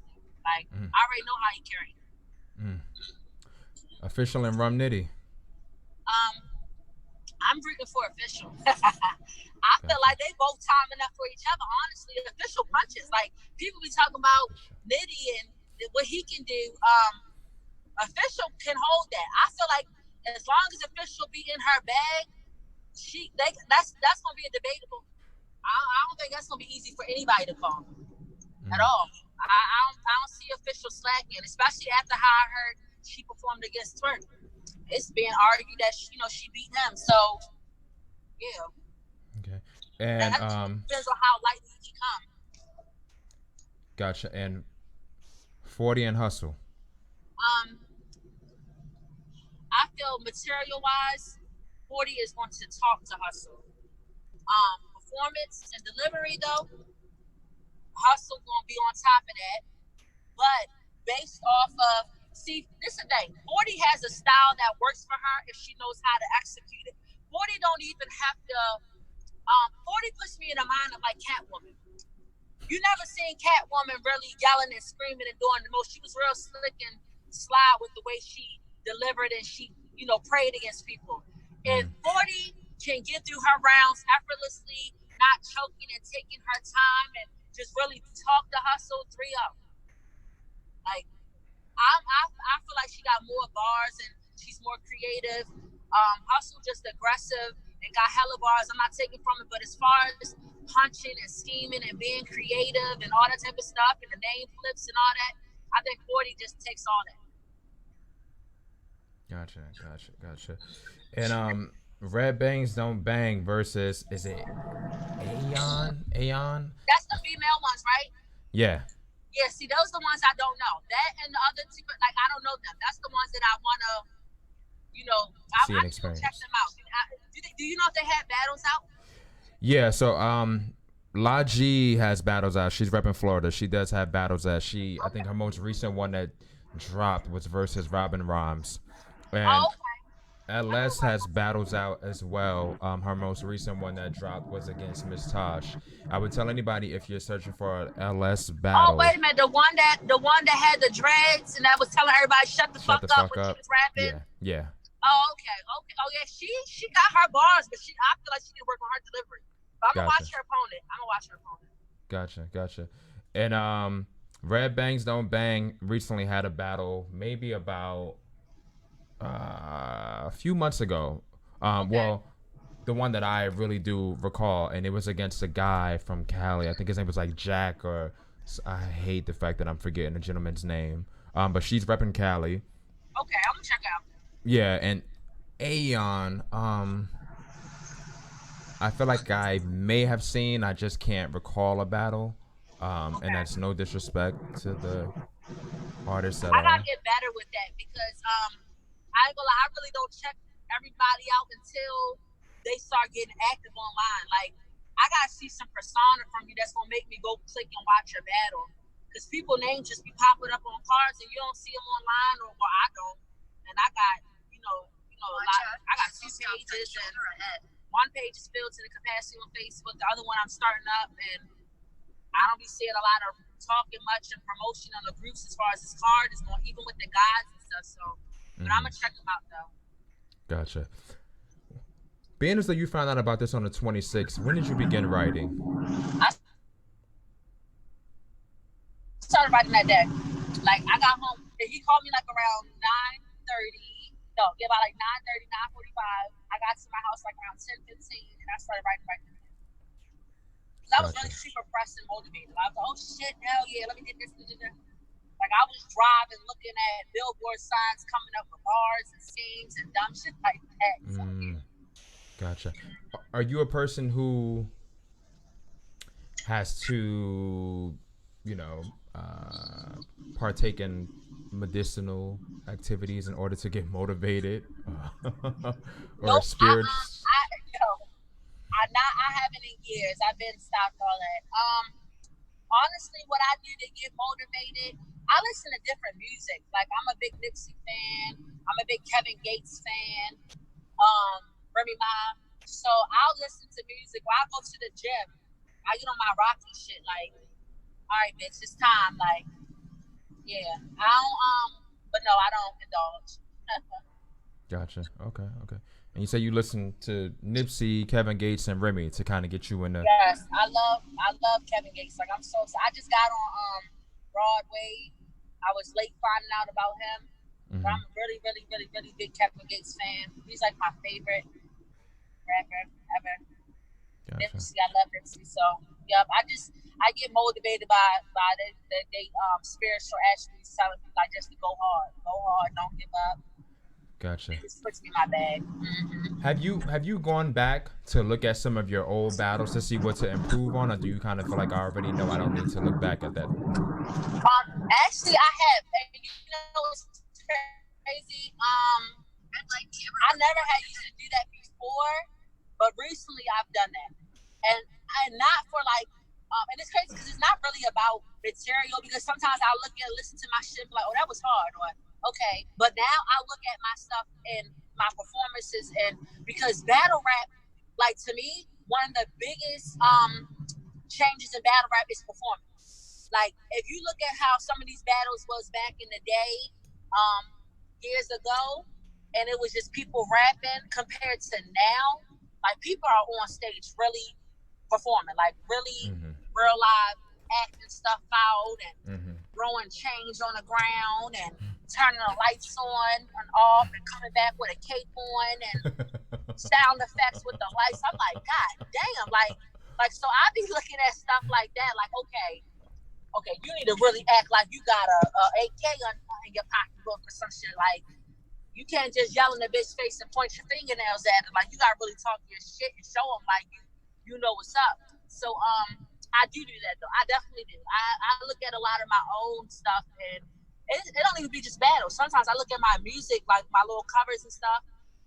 Like, I already know how he carry. Official and Rum Nitty. I'm rooting for Official. I feel like they both timing up for each other, honestly. Official punches. Like, people be talking about Nitty and what he can do. Official can hold that. I feel like as long as Official be in her bag, that's gonna be a debatable. I don't think that's gonna be easy for anybody to call at all. I don't see Official slacking, especially after how I heard she performed against Twerk. It's being argued that she beat him. So yeah. Okay. And that depends on how lightly he come. Gotcha. And 40 and Hustle. I feel material wise, 40 is going to talk to Hustle. Performance and delivery though, Hustle gonna be on top of that. But based off of, see, this is the thing. 40 has a style that works for her if she knows how to execute it. 40 don't even have to. 40 puts me in the mind of like Catwoman. You never seen Catwoman really yelling and screaming and doing the most. She was real slick and sly with the way she delivered and she, prayed against people. If 40 can get through her rounds effortlessly, not choking and taking her time and just really talk to Hustle 3-0. Like, I feel like she got more bars and she's more creative. Hustle just aggressive and got hella bars. I'm not taking from it, but as far as punching and scheming and being creative and all that type of stuff and the name flips and all that, I think 40 just takes all that. Gotcha. And Red Bangs Don't Bang versus, is it Aeon? That's the female ones, right? Yeah. Yeah, see, those are the ones I don't know. That and the other two, like, I don't know them. That's the ones that I want to, see and experience. Check them out. Do you know if they had battles out? Yeah, so La G has battles out. She's repping Florida. She does have battles out. I think her most recent one that dropped was versus Robin Rhymes. And LS has battles out as well. Her most recent one that dropped was against Miss Tosh. I would tell anybody if you're searching for an LS battle. Oh, wait a minute. The one that had the dreads and that was telling everybody shut the fuck up when she was rapping. Yeah. Oh, okay. Oh, yeah. She got her bars, but I feel like she did work on her delivery. But I'm gonna watch her opponent. Gotcha. And Red Bangs Don't Bang recently had a battle, maybe about a few months ago. Well, the one that I really do recall, and it was against a guy from Cali. I think his name was like Jack, or I hate the fact that I'm forgetting the gentleman's name. But she's repping Cali. Okay, I'm gonna check out. Yeah, and Aeon, I feel like I may have seen, I just can't recall a battle. And that's no disrespect to the artists at all. I gotta get better with that because I ain't gonna lie, I really don't check everybody out until they start getting active online. Like, I gotta see some persona from you that's gonna make me go click and watch your battle. Because people names just be popping up on cards and you don't see them online, or I don't. And I got, a lot. I got 2 pages and one page is filled to the capacity on Facebook. The other one I'm starting up, and I don't be seeing a lot of talking much and promotion on the groups as far as this card is going, even with the guides and stuff. So, but I'm gonna check them out though. Gotcha. Being as though you found out about this on the 26th, when did you begin writing? I started writing that day. Like, I got home, he called me like around 9:30. No, about like 9:30, 9:45. I got to my house like around 10:15, and I started writing. I was really super pressed and motivated. I was like, oh shit, hell yeah, let me get this. Like, I was driving, looking at billboard signs coming up with bars and schemes and dumb shit like that. So, yeah. Gotcha. Are you a person who has to, partake in medicinal activities in order to get motivated, or spirits? I haven't in years. I've been stopped all that. Honestly, what I do to get motivated, I listen to different music. Like, I'm a big Nipsey fan. I'm a big Kevin Gates fan. Remy Ma. So I'll listen to music while I go to the gym. I get on my Rocky shit. Like, all right, bitch, it's time. Like, yeah. I don't. But no, I don't indulge. Gotcha. Okay. And you say you listen to Nipsey, Kevin Gates, and Remy to kind of get you in the. Yes, I love Kevin Gates. Like, I'm so. I just got on Broadway. I was late finding out about him. Mm-hmm. But I'm a really, really, really, really big Kevin Gates fan. He's like my favorite rapper ever. Gotcha. Nipsey, I love Nipsey. So, yep. I get motivated by they spiritual attributes telling me like just to go hard, don't give up. Gotcha. It just puts me in my bag. Mm-hmm. Have you gone back to look at some of your old battles to see what to improve on, or do you kind of feel like I already know I don't need to look back at that? Actually, I have. And you know, it's crazy. I never had used to do that before, but recently I've done that, and not for like. And it's crazy because it's not really about material, because sometimes I look and listen to my shit like, oh, that was hard, or okay. But now I look at my stuff and my performances, and because battle rap, like to me, one of the biggest changes in battle rap is performance. Like if you look at how some of these battles was back in the day, years ago, and it was just people rapping compared to now, like people are on stage really performing, like really real live acting stuff out and throwing change on the ground and turning the lights on and off and coming back with a cape on and sound effects with the lights. I'm like, God damn, like so I be looking at stuff like that, like okay, you need to really act like you got a AK in your pocketbook or some shit. Like you can't just yell in the bitch face and point your fingernails at it. Like you gotta really talk your shit and show them like you know what's up. So I do that though. I definitely do. I look at a lot of my own stuff, and it don't even be just battles. Sometimes I look at my music, like my little covers and stuff,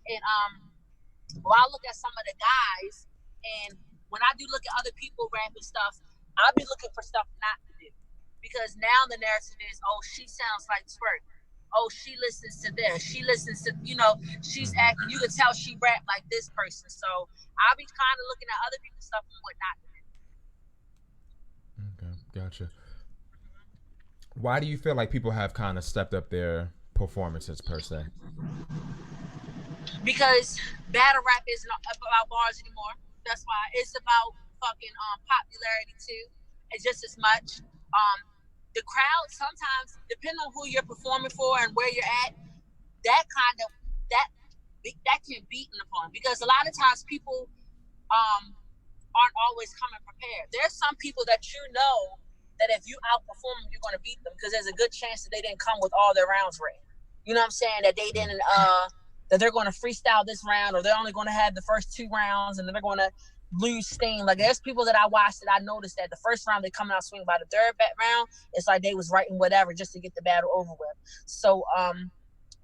and I look at some of the guys, and when I do look at other people rapping stuff, I'll be looking for stuff not to do, because now the narrative is, oh, she sounds like Twerk. Oh, she listens to this. She listens to, she's acting. You can tell she rap like this person. So I'll be kind of looking at other people's stuff and what not to do. Okay, gotcha. Why do you feel like people have kind of stepped up their performances per se? Because battle rap isn't about bars anymore. That's why it's about fucking popularity too, and just as much. The crowd sometimes, depending on who you're performing for and where you're at, that can beat in the point, because a lot of times people aren't always coming prepared. There's some people that that if you outperform them, you're going to beat them, because there's a good chance that they didn't come with all their rounds ready. You know what I'm saying? That they didn't that they're going to freestyle this round, or they're only going to have the first 2 rounds, and then they're going to lose steam. Like there's people that I watched that I noticed that the first round they coming out swinging, by the third round it's like they was writing whatever just to get the battle over with. So and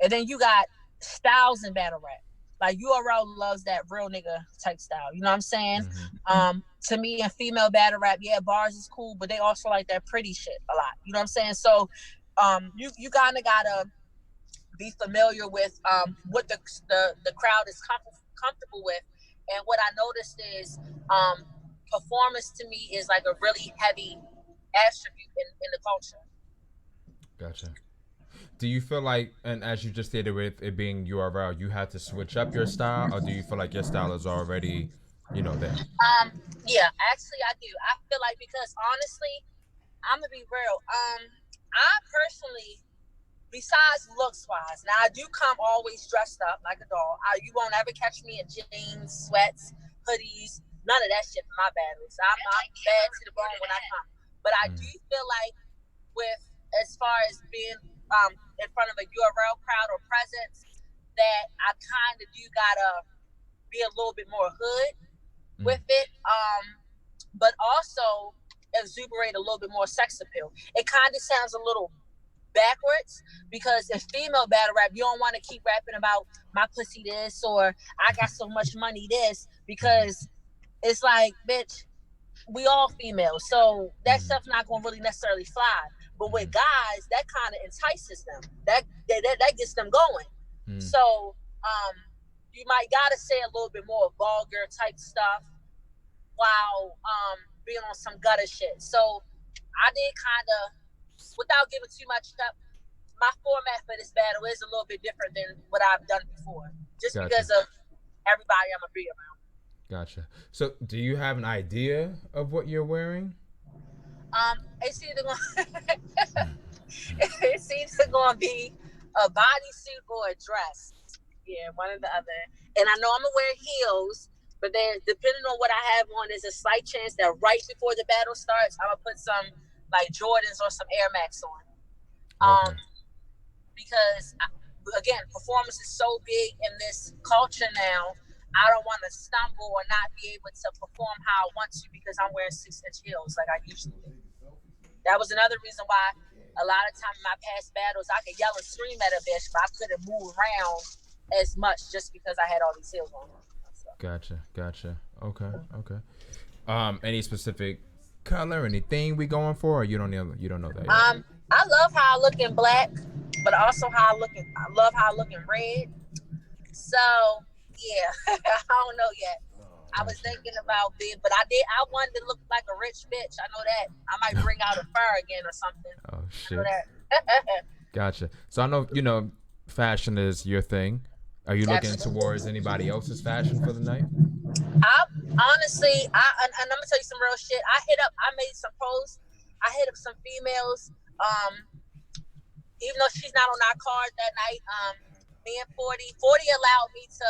then you got styles in battle rap. Like URL loves that real nigga type style. You know what I'm saying? To me, in female battle rap, yeah, bars is cool, but they also like that pretty shit a lot. You know what I'm saying? So you kind of gotta be familiar with what the crowd is comfortable with. And what I noticed is performance to me is like a really heavy attribute in the culture. Gotcha. Do you feel like, and as you just stated with it being URL, you had to switch up your style, or do you feel like your style is already, there? Yeah, actually I do. I feel like, because honestly, I'm gonna be real. I personally, besides looks wise, now I do come always dressed up like a doll. You won't ever catch me in jeans, sweats, hoodies, none of that shit for my battles. I'm bad to the bone when I come. But I do feel like as far as being in front of a URL crowd or presence, that I kind of do gotta be a little bit more hood with it. But also exuberate a little bit more sex appeal. It kind of sounds a little backwards, because in female battle rap, you don't want to keep rapping about my pussy this or I got so much money this, because it's like, bitch, we all female, so that stuff not gonna really necessarily fly. But with guys, that kind of entices them. That gets them going. So you might gotta say a little bit more vulgar type stuff while being on some gutter shit. So I did kind of, without giving too much up, my format for this battle is a little bit different than what I've done before, just because of everybody I'm gonna be around. Gotcha. So, do you have an idea of what you're wearing? It's either going to be a bodysuit or a dress. Yeah, one or the other. And I know I'm gonna wear heels, But then, depending on what I have on, there's a slight chance that right before the battle starts, I'm gonna put some like Jordans or some Air Max on. Okay. Because again, performance is so big in this culture now. I don't want to stumble or not be able to perform how I want to because I'm wearing 6-inch heels like I usually do. That was another reason why a lot of time in my past battles I could yell and scream at a bitch, but I couldn't move around as much just because I had all these heels on. So. Gotcha. Okay. Any specific color, anything we going for, or you don't know that yet? I love how I look in black, but also I love how I look in red. So yeah, I don't know yet. I was thinking about being, but I wanted to look like a rich bitch. I know that. I might bring out a fur again or something. Oh shit. I know that. Gotcha. So I know fashion is your thing. Are you looking towards anybody else's fashion for the night? Honestly, and I'm gonna tell you some real shit. I made some posts. I hit up some females. Even though she's not on our card that night, me and 40 allowed me to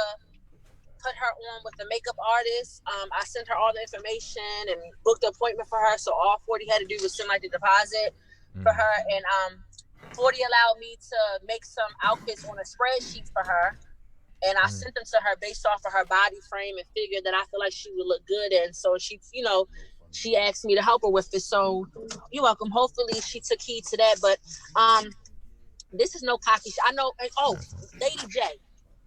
put her on with the makeup artist. I sent her all the information and booked the appointment for her. So all 40 had to do was send like the deposit for her. And 40 allowed me to make some outfits on a spreadsheet for her. And I sent them to her based off of her body frame and figure that I feel like she would look good in. So she asked me to help her with it. So you're welcome. Hopefully she took heed to that. But this is no cocky shit. I know. Oh, Lady J,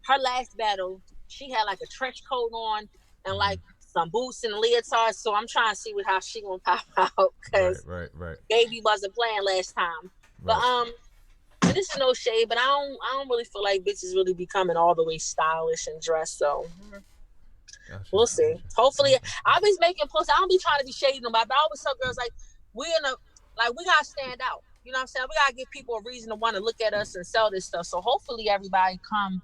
her last battle, she had like a trench coat on and like some boots and a leotard. So I'm trying to see how she gonna pop out because right. baby wasn't playing last time. Right. But this is no shade. But I don't really feel like bitches really becoming all the way stylish and dressed. So. Gotcha. We'll see. Hopefully, I always making posts. I don't be trying to be shady nobody, but I always tell girls like we gotta stand out. You know what I'm saying? We gotta give people a reason to want to look at us and sell this stuff. So hopefully everybody come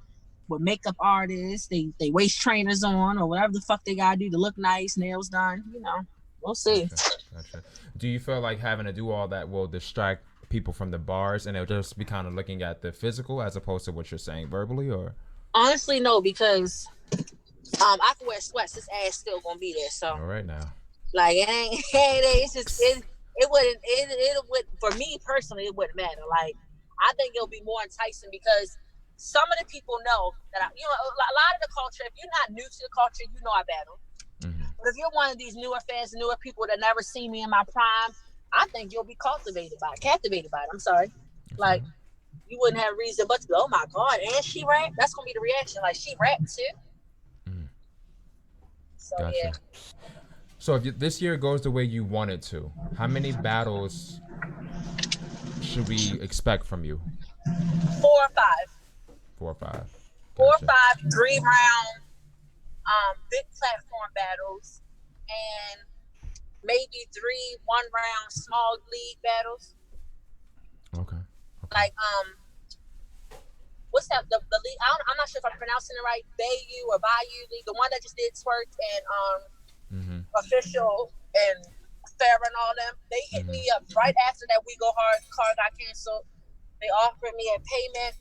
with makeup artists, they waist trainers on or whatever the fuck they gotta do to look nice, nails done. We'll see. Gotcha. Do you feel like having to do all that will distract people from the bars and they'll just be kind of looking at the physical as opposed to what you're saying verbally, or? Honestly, no, because I can wear sweats. This ass still gonna be there. So all right now, like it's just it would for me personally it wouldn't matter. Like I think it'll be more enticing because some of the people know that a lot of the culture. If you're not new to the culture, I battle. But if you're one of these newer fans, newer people that never see me in my prime, I think you'll be captivated by it. I'm sorry, like you wouldn't have reason but to go, oh my god, and she rap. That's gonna be the reaction. Like she rap too. So gotcha. yeah. So if this year goes the way you want it to, how many battles should we expect from you? 4 or 5. 4 or 5. Gotcha. 4 or 5 3-round big platform battles and maybe 3 1-round small league battles. Okay. Like what's that? The league? I'm not sure if I'm pronouncing it right. Bayou or Bayou League, the one that just did Twerk and Official and Farrah and all them. They hit me up right after that We Go Hard card got canceled. They offered me a payment,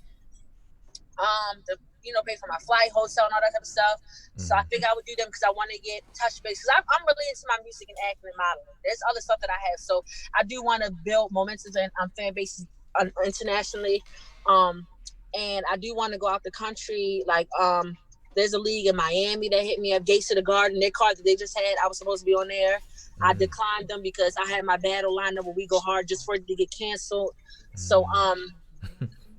to pay for my flight, hotel, and all that type of stuff. So I figured I would do them because I want to get touch base because I'm really into my music and acting and modeling. There's other stuff that I have, so I do want to build momentum and fan bases internationally. And I do want to go out the country. Like, there's a league in Miami that hit me up, Gates of the Garden. Their card that they just had, I was supposed to be on there. I declined them because I had my battle lined up where We Go Hard just for it to get canceled. So,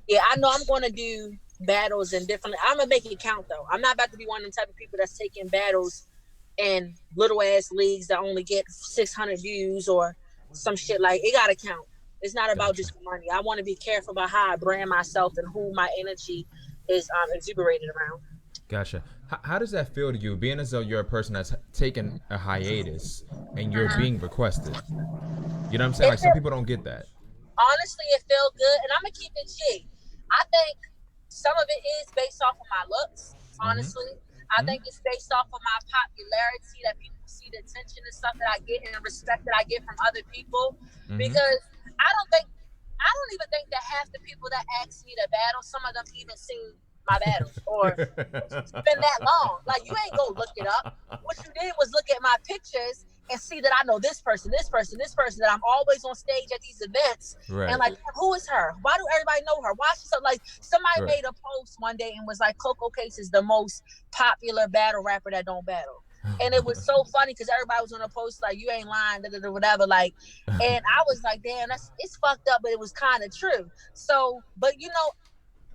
yeah, I know I'm going to do battles and different. I'm going to make it count, though. I'm not about to be one of them type of people that's taking battles in little-ass leagues that only get 600 views or some shit. Like, it got to count. It's not about just money. I want to be careful about how I brand myself and who my energy is exuberated around. Gotcha. How does that feel to you, being as though you're a person that's taken a hiatus and you're being requested? You know what I'm saying? Like, some people don't get that. Honestly, it feels good, and I'm going to keep it G. I think some of it is based off of my looks, honestly. I think it's based off of my popularity, that people see the attention and stuff that I get and the respect that I get from other people. Because I don't even think that half the people that ask me to battle, some of them even seen my battles or it's been that long. Like, you ain't go look it up. What you did was look at my pictures and see that I know this person, that I'm always on stage at these events. Right. And like, who is her? Why do everybody know her? Why is she so, like, somebody Right. made a post one day and was like, Coco Cakes is the most popular battle rapper that don't battle. And it was so funny because everybody was on a post like, you ain't lying, whatever. Like, and I was like, damn, it's fucked up, but it was kind of true. So, but you know,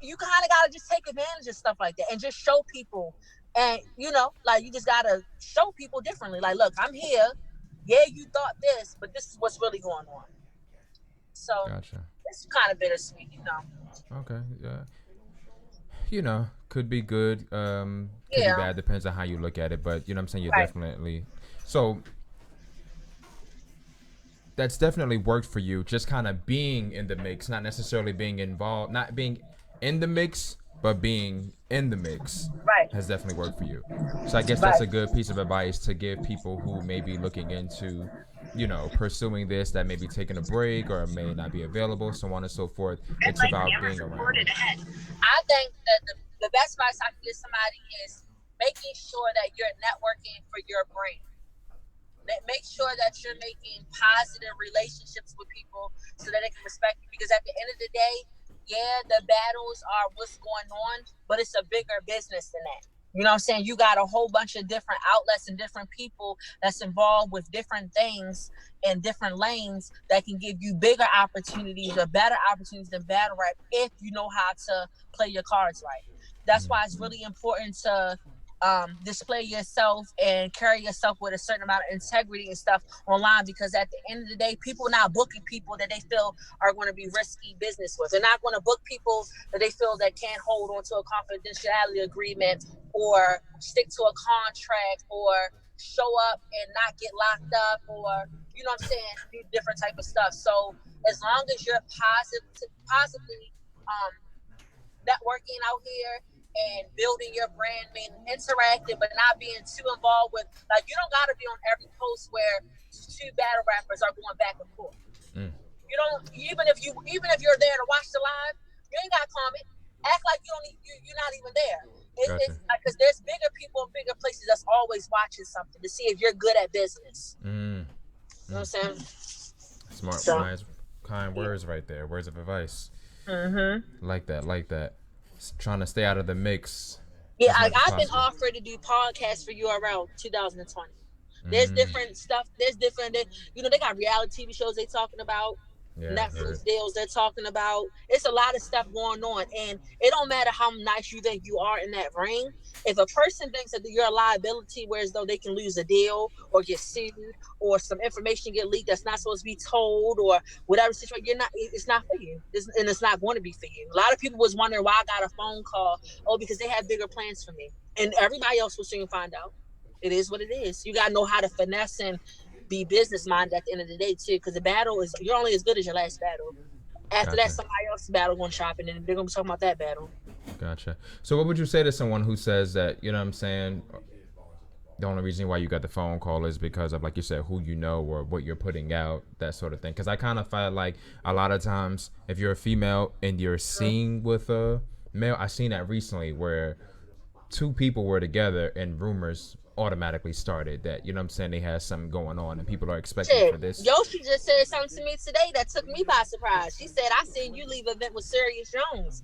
you kind of got to just take advantage of stuff like that and just show people. And, you know, like, you just got to show people differently. Like, look, I'm here. Yeah, you thought this, but this is what's really going on. So Gotcha. it's kind of bittersweet, you know. Okay. Yeah. You know, could be good. Could be bad. Depends on how you look at it. But, you know what I'm saying? You're definitely. So that's definitely worked for you. Just kind of being in the mix, not necessarily being involved, not being in the mix, but being in the mix has definitely worked for you. So I guess that's a good piece of advice to give people who may be looking into, you know, pursuing this, that may be taking a break or may not be available, so on and so forth. It's about being around. I think that the best advice I can give somebody is making sure that you're networking for your brain. Make sure that you're making positive relationships with people so that they can respect you. Because at the end of the day, yeah, the battles are what's going on, but it's a bigger business than that. You know what I'm saying? You got a whole bunch of different outlets and different people that's involved with different things and different lanes that can give you bigger opportunities or better opportunities than battle rap if you know how to play your cards right. That's why it's really important to display yourself and carry yourself with a certain amount of integrity and stuff online, because at the end of the day, people not booking people that they feel are going to be risky business with. They're not going to book people that they feel that can't hold on to a confidentiality agreement or stick to a contract or show up and not get locked up or, you know what I'm saying, do different type of stuff. So as long as you're positively networking out here and building your brand, being interactive, but not being too involved with, like, you don't got to be on every post where two battle rappers are going back and forth. You don't, even if you're there to watch the live, you ain't got to comment. Act like you're not even there. It's because there's bigger people in bigger places that's always watching something to see if you're good at business. You know what I'm saying? Smart, nice, kind words right there. Words of advice. Like that. Trying to stay out of the mix. Yeah, I've been offered to do podcasts for URL 2020. There's different stuff. There's different, you know, they got reality TV shows they talking about. Netflix deals they're talking about. It's a lot of stuff going on, and it don't matter how nice you think you are in that ring. If a person thinks that you're a liability, whereas though they can lose a deal or get sued or some information get leaked that's not supposed to be told or whatever situation, it's not for you, and it's not going to be for you. A lot of people was wondering why I got a phone call. Oh, because they had bigger plans for me, and everybody else will soon find out. It is what it is. You gotta know how to finesse and be business minded at the end of the day too, because the battle is, you're only as good as your last battle. After that, somebody else's battle going shopping, and they're gonna be talking about that battle. Gotcha. So what would you say to someone who says that, you know what I'm saying, the only reason why you got the phone call is because of, like you said, who you know or what you're putting out, that sort of thing? Because I kind of feel like a lot of times if you're a female and you're seen with a male, I seen that recently where two people were together and rumors automatically started that, you know what I'm saying, they had something going on and people are expecting for this. Yoshi just said something to me today that took me by surprise. She said, I seen you leave an event with Sirius Jones.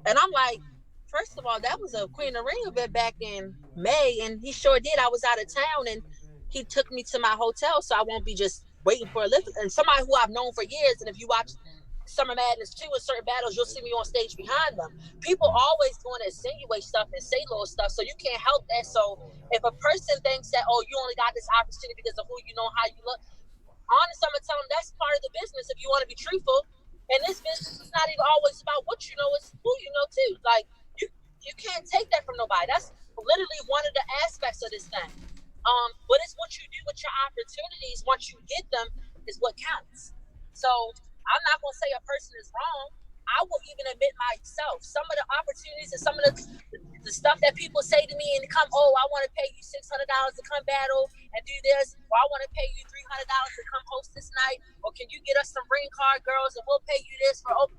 And I'm like, first of all, that was a Queen of Ring event back in May, and he sure did. I was out of town, and he took me to my hotel, so I won't be just waiting for a lift. And somebody who I've known for years, and if you watch Summer Madness 2 in certain battles, you'll see me on stage behind them. People always going to insinuate stuff and say little stuff, so you can't help that. So if a person thinks that, oh, you only got this opportunity because of who you know, how you look, honestly, I'm gonna tell them that's part of the business if you want to be truthful. And this business is not even always about what you know, it's who you know too. Like, you can't take that from nobody. That's literally one of the aspects of this thing. But it's what you do with your opportunities once you get them is what counts. So I'm not gonna say a person is wrong. I will even admit myself, some of the opportunities and some of the stuff that people say to me and come, oh, I want to pay you $600 to come battle and do this, or I want to pay you $300 to come host this night, or can you get us some ring card girls and we'll pay you this for, oh,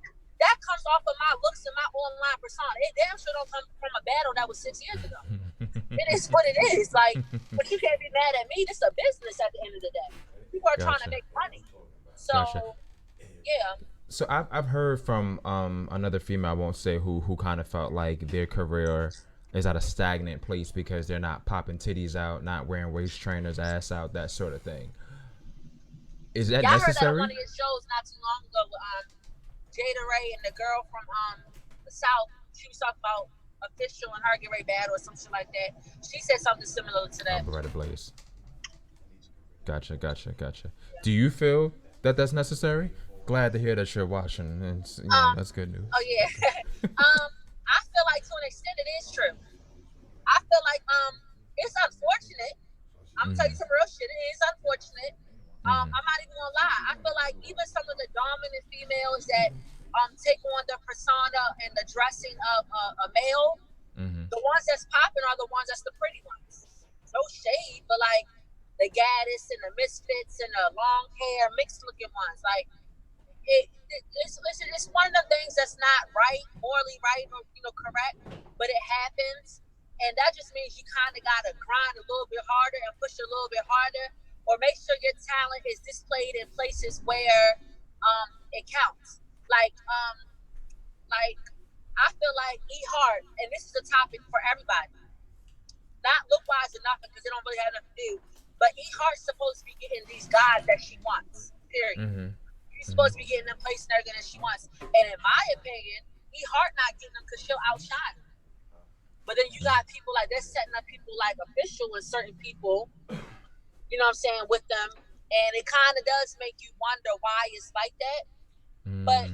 that comes just off of my looks and my online persona. It damn sure don't come from a battle that was 6 years ago. It is what it is. Like, but you can't be mad at me. This is a business at the end of the day. People are trying to make money. So, yeah. So I've heard from another female, I won't say who kind of felt like their career is at a stagnant place because they're not popping titties out, not wearing waist trainers, ass out, that sort of thing. Is that necessary? I heard that on one of your shows not too long ago with Jada Ray and the girl from the South. She was talking about official and her get ready battle or some shit like that. She said something similar to that. Right ablaze. Gotcha. Do you feel that that's necessary? Glad to hear that you're watching, and that's good news. Oh yeah. I feel like to an extent it is true. I feel like it's unfortunate. I'm gonna tell you some real shit. It is unfortunate. I'm not even gonna lie. I feel like even some of the dominant females that take on the persona and the dressing of a male, the ones that's popping are the ones that's the pretty ones. No shade, but like the Gaddis and the Misfits and the long hair, mixed looking ones. Like it's one of the things that's not right, morally right or correct, but it happens, and that just means you kind of gotta grind a little bit harder and push a little bit harder, or make sure your talent is displayed in places where it counts. Like I feel like E Hart, and this is a topic for everybody, not look wise or nothing because they don't really have enough to do, but E Hart's supposed to be getting these guys that she wants. Period. She's supposed to be getting them places and everything that she wants. And in my opinion, E Hart not getting them because she'll outshine her. But then you got people like they're setting up people like official and certain people, you know what I'm saying, with them. And it kind of does make you wonder why it's like that. But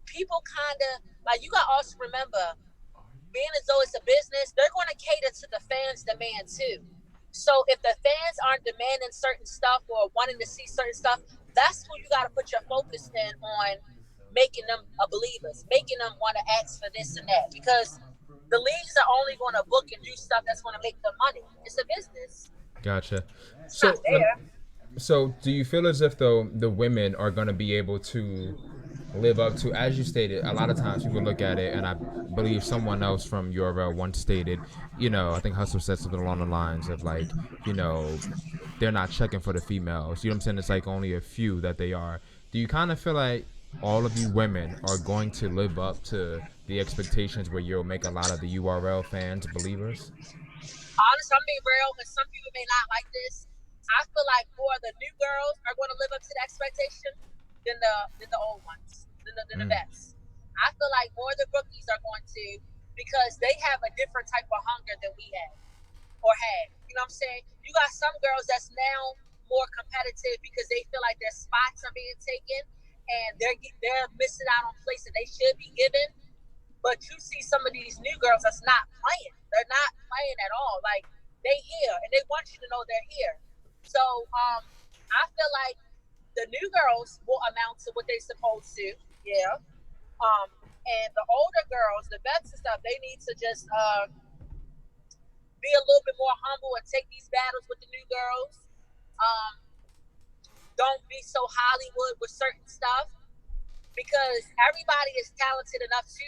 people kind of, like, you got to also remember, being as though it's a business, they're going to cater to the fans' demand too. So if the fans aren't demanding certain stuff or wanting to see certain stuff, that's who you got to put your focus in on, making them believers, making them want to ask for this and that. Because the leagues are only going to book and do stuff that's going to make them money. It's a business. Gotcha. It's not fair. So do you feel as if, though, the women are going to be able to live up to, as you stated, a lot of times people look at it, and I believe someone else from URL once stated, I think Hustle said something along the lines of like, they're not checking for the females. You know what I'm saying? It's like only a few that they are. Do you kind of feel like all of you women are going to live up to the expectations where you'll make a lot of the URL fans believers? Honestly, I'm being real, and some people may not like this. I feel like more of the new girls are going to live up to the expectation than the old ones, than the vets. I feel like more of the rookies are going to, because they have a different type of hunger than we have or had. You know what I'm saying? You got some girls that's now more competitive because they feel like their spots are being taken and they're missing out on places they should be given. But you see some of these new girls that's not playing. They're not playing at all. Like, they here and they want you to know they're here. So I feel like the new girls will amount to what they're supposed to, yeah. And the older girls, the vets and stuff, they need to just be a little bit more humble and take these battles with the new girls. Don't be so Hollywood with certain stuff, because everybody is talented enough to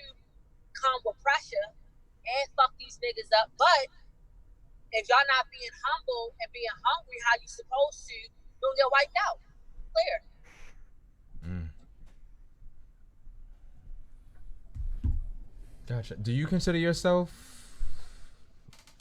come with pressure and fuck these niggas up. But if y'all not being humble and being hungry how you supposed to, you'll get wiped out. Clear. Gotcha. Do you consider yourself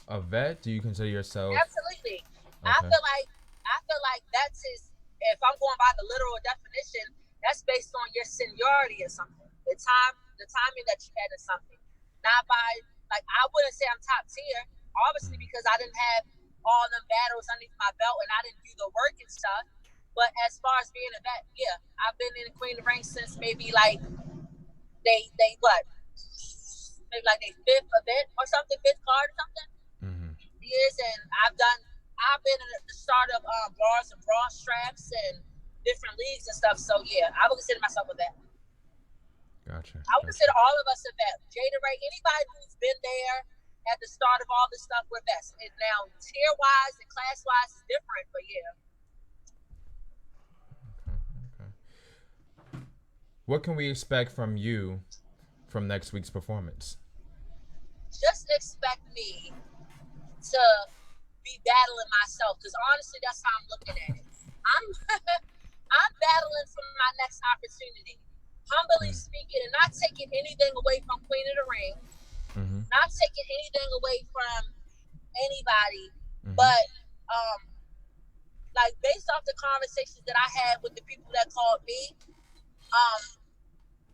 a vet? Do you consider yourself? Absolutely. Okay. I feel like that's his. If I'm going by the literal definition, that's based on your seniority or something. The timing that you had or something. Not by, like, I wouldn't say I'm top tier, obviously, because I didn't have all them battles underneath my belt and I didn't do the work and stuff. But as far as being a vet, yeah, I've been in the Queen of the Ring since maybe like they what? Maybe like their fifth event or something, fifth card or something. Years, and I've been at the start of bars and bra straps and different leagues and stuff. So yeah, I would consider myself a vet. Gotcha. I would consider all of us a vet. Jada Ray, anybody who's been there at the start of all this stuff, we're vets. And now tier wise and class wise is different, but yeah. Okay. What can we expect from you from next week's performance? Just expect me to be battling myself, because honestly, that's how I'm looking at it. I'm I'm battling for my next opportunity, humbly speaking, and not taking anything away from Queen of the Ring, not taking anything away from anybody, but like based off the conversations that I had with the people that called me,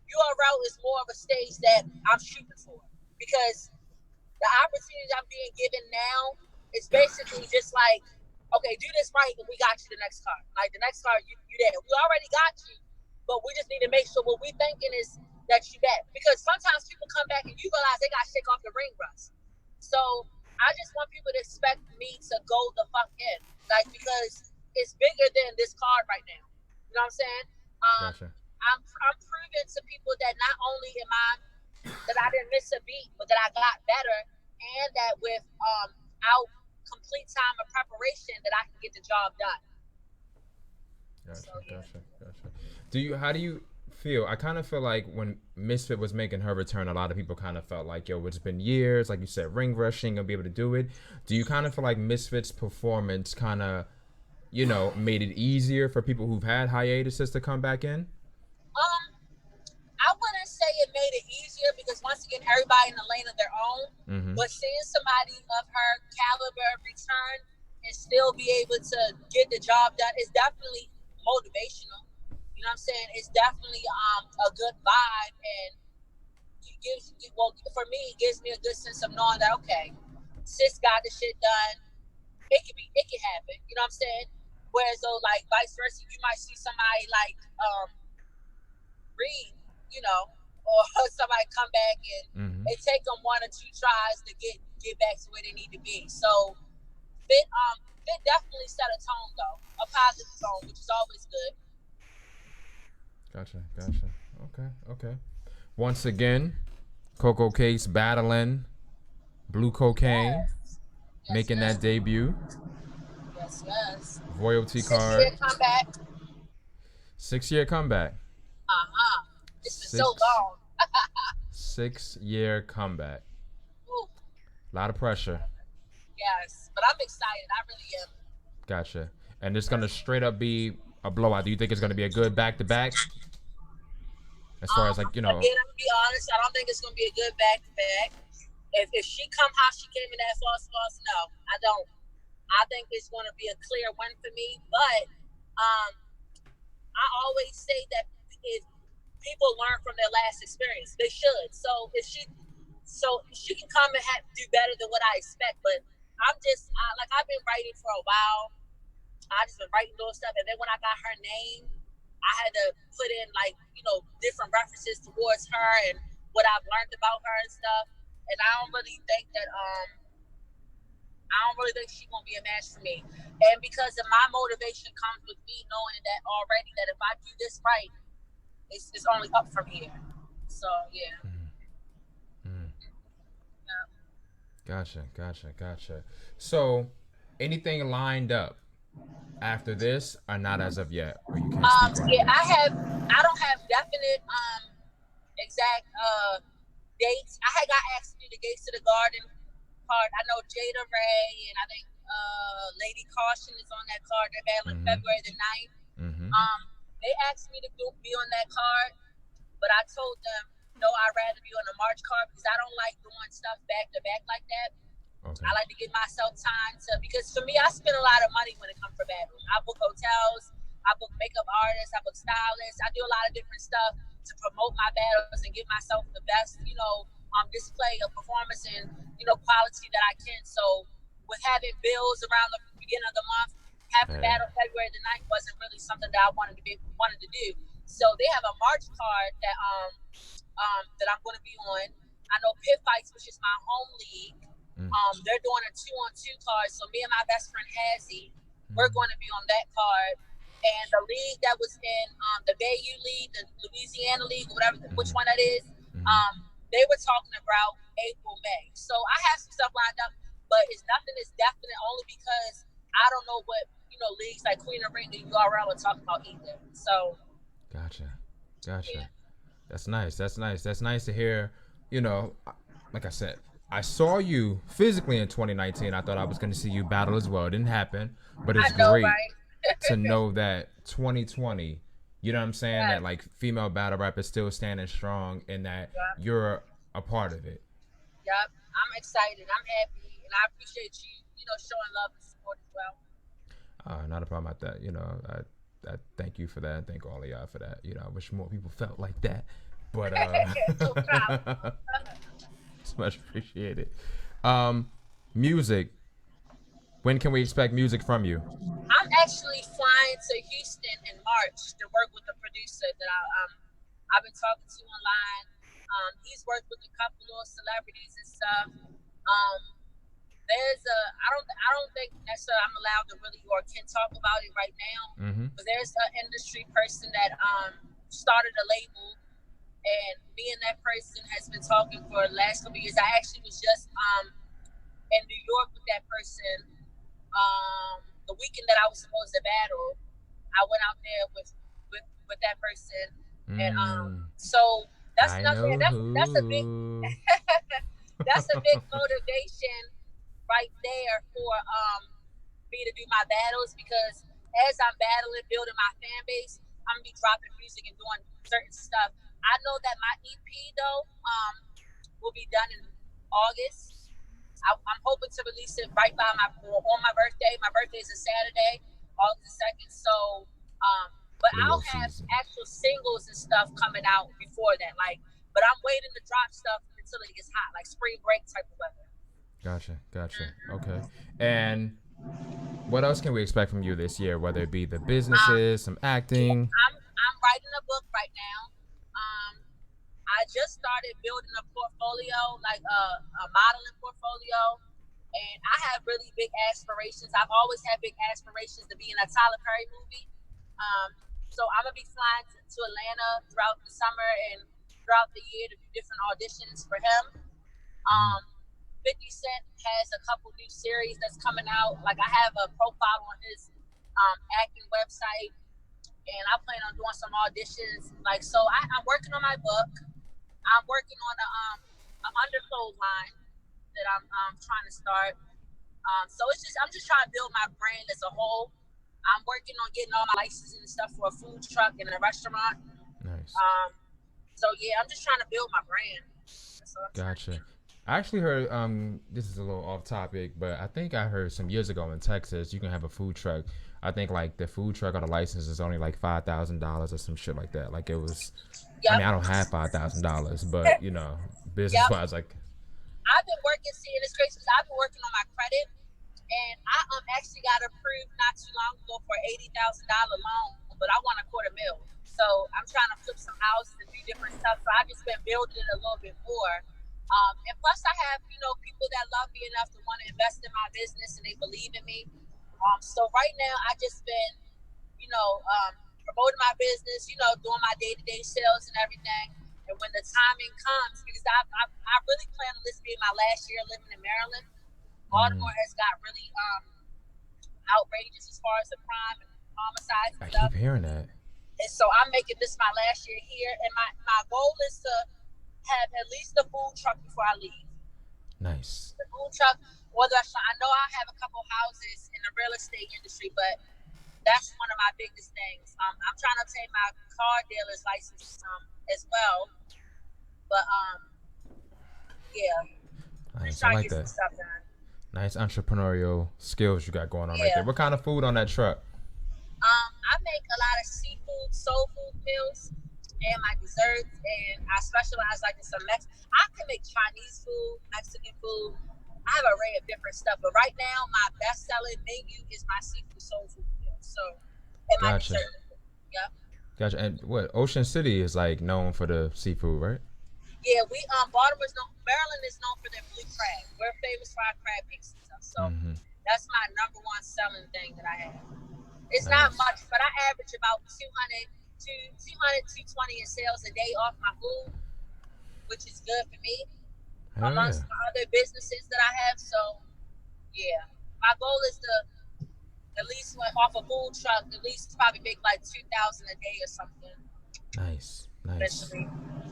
URL is more of a stage that I'm shooting for, because the opportunity I'm being given now is basically just like, okay, do this right, and we got you the next card. Like the next card, you there. We already got you, but we just need to make sure what we thinking is that you back. Because sometimes people come back and you realize they got to shake off the ring rust. So I just want people to expect me to go the fuck in, like, because it's bigger than this card right now. You know what I'm saying? Gotcha. I'm proving to people that not only am I that I didn't miss a beat, but that I got better, and that with out complete time of preparation that I can get the job done. Gotcha, So, yeah. gotcha. How do you feel? I kind of feel like when Misfit was making her return, a lot of people kind of felt like, yo, it's been years, like you said, ring rush, she ain't gonna be able to do it. Do you kind of feel like Misfit's performance kind of, you know, made it easier for people who've had hiatuses to come back in? I wouldn't say it made it easier, because once again, everybody in the lane of their own. But seeing somebody of her caliber return and still be able to get the job done is definitely motivational. You know what I'm saying? It's definitely a good vibe, and for me, it gives me a good sense of knowing that, okay, sis got the shit done. It can happen. You know what I'm saying? Whereas though, like vice versa, you might see somebody like Reed, you know, or somebody come back and it take them 1 or 2 tries to get back to where they need to be. So Fit definitely set a tone, though, a positive tone, which is always good. Gotcha. Okay. Once again, Coco Cakes battling Blue Cocaine, making that debut. Yes. Royalty card. 6-year comeback. 6-year comeback. It's been so long. 6-year comeback. Woo. A lot of pressure. Yes, but I'm excited. I really am. Gotcha. And it's gonna straight up be a blowout. Do you think it's gonna be a good back-to-back? As far as, like, you know. Again, I'm gonna be honest. I don't think it's gonna be a good back-to-back. If she come how she came in that false, no, I don't. I think it's gonna be a clear win for me. But I always say that if people learn from their last experience, they should. So if she can come and do better than what I expect. But I've been writing for a while. I just been writing those stuff, and then when I got her name, I had to put in, like, you know, different references towards her and what I've learned about her and stuff. And I don't really think she's gonna be a match for me. And because of my motivation comes with me knowing that already, that if I do this right, it's only up from here. So yeah. Gotcha. So, anything lined up after this, or not as of yet? Or you can't speak right now? I don't have definite exact dates. I had got asked to do the Gates to the Garden card. I know Jada Ray and I think Lady Caution is on that card. They're battling February the 9th. They asked me to be on that card, but I told them no, I'd rather be on the March card, because I don't like doing stuff back to back like that. Okay. I like to give myself time because for me, I spend a lot of money when it comes to battles. I book hotels, I book makeup artists, I book stylists. I do a lot of different stuff to promote my battles and give myself the best, display of performance and, quality that I can. So with having bills around the beginning of the month, having a battle February the 9th wasn't really something that I wanted to do. So they have a March card that I'm going to be on. I know Pit Fights, which is my home league. They're doing a 2-on-2 card. So me and my best friend Hazzy, we're going to be on that card. And the league that was in the Bayou League, the Louisiana League, whatever, which one that is, they were talking about April, May. So I have some stuff lined up, but it's nothing that's definite, only because I don't know what leagues like Queen of Ring and URL are talking about either. So. Gotcha. Yeah. That's nice. That's nice. That's nice to hear. You know, like I said, I saw you physically in 2019. I thought I was going to see you battle as well. It didn't happen, but it's great to know that 2020. You know what I'm saying? That like female battle rap is still standing strong, and that you're a part of it. Yep, I'm excited. I'm happy, and I appreciate you. You know, showing love and support as well. Not a problem at that. You know, I thank you for that. Thank all of y'all for that. You know, I wish more people felt like that. But No problem. it's much appreciated. Music. When can we expect music from you? I'm actually flying to Houston in March to work with a producer that I've been talking to online. He's worked with a couple of celebrities and stuff. I don't think necessarily I'm allowed to really or can talk about it right now. But there's an industry person that started a label, and me and that person has been talking for the last couple of years. I actually was just in New York with that person. The weekend that I was supposed to battle, I went out there with that person, and so that's another. That's a big that's a big motivation right there for me to do my battles, because as I'm battling, building my fan base, I'm gonna be dropping music and doing certain stuff. I know that my EP though will be done in August. I'm hoping to release it right by on my birthday. My birthday is a Saturday, August 2nd. So, but I'll have actual singles and stuff coming out before that. But I'm waiting to drop stuff until it gets hot, like spring break type of weather. Gotcha. Okay. And what else can we expect from you this year? Whether it be the businesses, some acting. I'm writing a book right now. I just started building a portfolio, like a modeling portfolio, and I have really big aspirations. I've always had big aspirations to be in a Tyler Perry movie. So I'm gonna be flying to Atlanta throughout the summer and throughout the year to do different auditions for him. 50 Cent has a couple new series that's coming out. Like, I have a profile on his acting website, and I plan on doing some auditions. So I'm working on my book. I'm working on an underclothes line that I'm trying to start. So I'm just trying to build my brand as a whole. I'm working on getting all my licenses and stuff for a food truck and a restaurant. Nice. So yeah, I'm just trying to build my brand. Gotcha. I actually heard, this is a little off topic, but I think I heard some years ago in Texas, you can have a food truck. I think like the food truck or the license is only like $5,000 or some shit like that. Like, it was, I mean, I don't have $5,000, but you know, business wise, like. I've been working, it's crazy because I've been working on my credit, and I actually got approved not too long ago for $80,000 loan, but I want $250,000. So I'm trying to flip some houses and do different stuff. So I've just been building it a little bit more. And plus I have, people that love me enough to want to invest in my business, and they believe in me. So right now I just been, promoting my business, doing my day-to-day sales and everything. And when the timing comes, because I really plan on this being my last year living in Maryland. Baltimore has got really outrageous as far as the crime and homicides and stuff. I keep hearing that. And so I'm making this my last year here, and my goal is to have at least a food truck before I leave. Nice. The food truck, I know I have a couple houses in the real estate industry, but that's one of my biggest things. I'm trying to obtain my car dealer's license as well. But yeah. Nice. I like that. Stuff done. Nice entrepreneurial skills you got going on right there. What kind of food on that truck? I make a lot of seafood, soul food meals, and my desserts, and I specialize in some I can make Chinese food, Mexican food. I have an array of different stuff, but right now my best-selling menu is my seafood soul food meals. So, and my dessert. Yep. Gotcha. And what, Ocean City is like known for the seafood, right? Yeah, Maryland is known for their blue crab. We're famous for our crab cakes and stuff. So that's my number one selling thing that I have. It's not much, but I average about 220 in sales a day off my food, which is good for me. Amongst my other businesses that I have. So yeah, my goal is to at least off a food truck, at least probably make like 2,000 a day or something. Nice. Especially.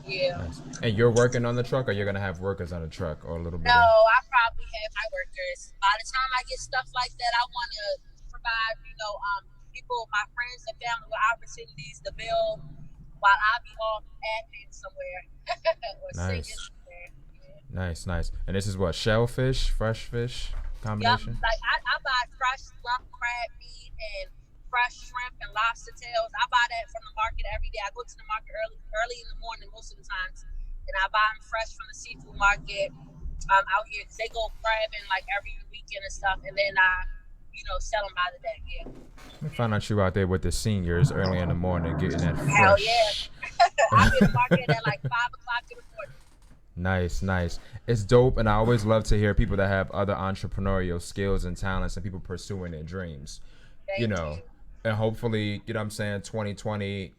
Yeah. Nice. And you're working on the truck, or you're gonna have workers on the truck, or a little bit? No, I probably have my workers. By the time I get stuff like that, I want to provide, people, my friends and family with opportunities to build while I be off acting somewhere or singing Nice. somewhere. Yeah. Nice. And this is what, shellfish, fresh fish combination? Yep. Like I buy fresh lump crab meat and fresh shrimp and lobster tails. I buy that from the market every day. I go to the market early in the morning most of the times, and I buy them fresh from the seafood market out here because they go crabbing like every weekend and stuff, and then I, sell them by the day. Yeah. Let me find out you out there with the seniors early in the morning getting that fresh. Hell yeah. I'm in the market at like 5 o'clock in the morning. Nice. It's dope, and I always love to hear people that have other entrepreneurial skills and talents and people pursuing their dreams. Thank you. And hopefully, 2020,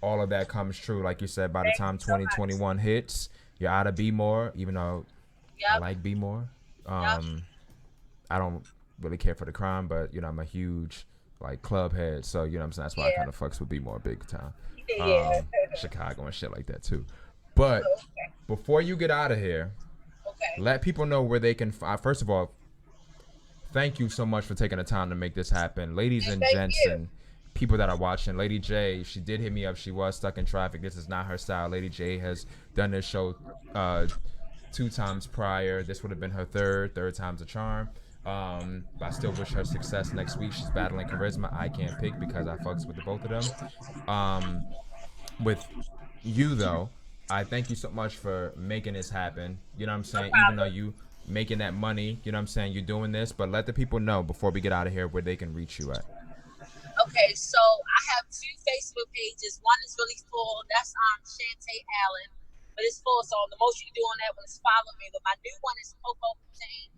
all of that comes true. Like you said, by the time 2021 hits, you're out of Be More, even though I like Be More. I don't really care for the crime, but, I'm a huge, club head. So, that's why I kind of fucks with Be More big time. Chicago and shit like that, too. But before you get out of here, let people know where they can first of all, thank you so much for taking the time to make this happen. Ladies and gents and people that are watching, Lady J, she did hit me up. She was stuck in traffic. This is not her style. Lady J has done this show 2 times prior. This would have been her third time's a charm. But I still wish her success next week. She's battling charisma. I can't pick because I fucks with the both of them. With you, though, I thank you so much for making this happen. You know what I'm saying? Even though you making that money, you know what I'm saying? You're doing this, but let the people know before we get out of here where they can reach you at. Okay, so I have 2 Facebook pages. One is really full. That's Shantae Allen, but it's full. So the most you can do on that one is follow me. But my new one is Coco KokoHussein.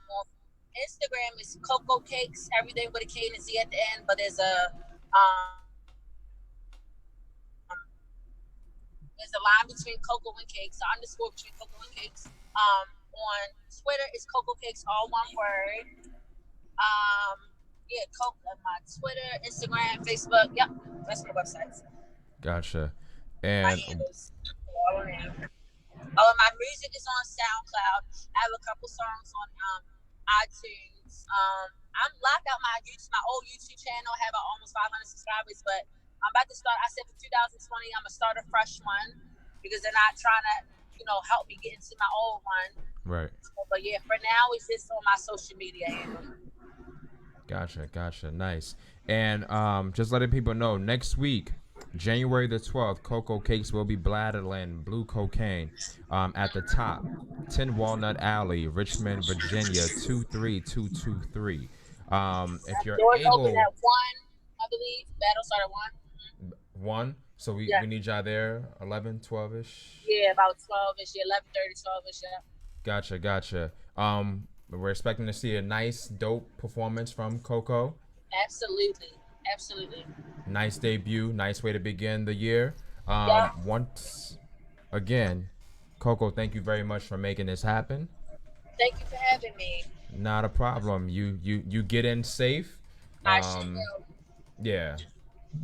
On Instagram is Coco Cakes, everything with a K and a Z at the end. But there's a line between Coco and Cakes, an underscore between Coco and Cakes. On Twitter, it's Coco Cakes, all one word. Coco, my Twitter, Instagram, Facebook. Yep, that's my websites. Gotcha. And my music is on SoundCloud. I have a couple songs on iTunes. I'm locked out my old YouTube channel. I have almost 500 subscribers, but I'm about to start. I said for 2020, I'm gonna start a fresh one because they're not trying to, help me get into my old one. Right. But yeah, for now, it's just on my social media handle. Gotcha. Nice. And just letting people know, next week, January the 12th, Coco Cakes will be bladderland blue cocaine at the top, 10 Walnut Alley, Richmond, Virginia, 23223. If you're Doors able, open at 1, I believe. Battle start at 1. 1. So we need y'all there 11, 12ish. Yeah, about 12ish. 11:30, 12ish. Yeah. Gotcha. We're expecting to see a nice, dope performance from Coco. Absolutely. Nice debut. Nice way to begin the year. Once again, Coco, thank you very much for making this happen. Thank you for having me. Not a problem. You get in safe. I sure will. Yeah.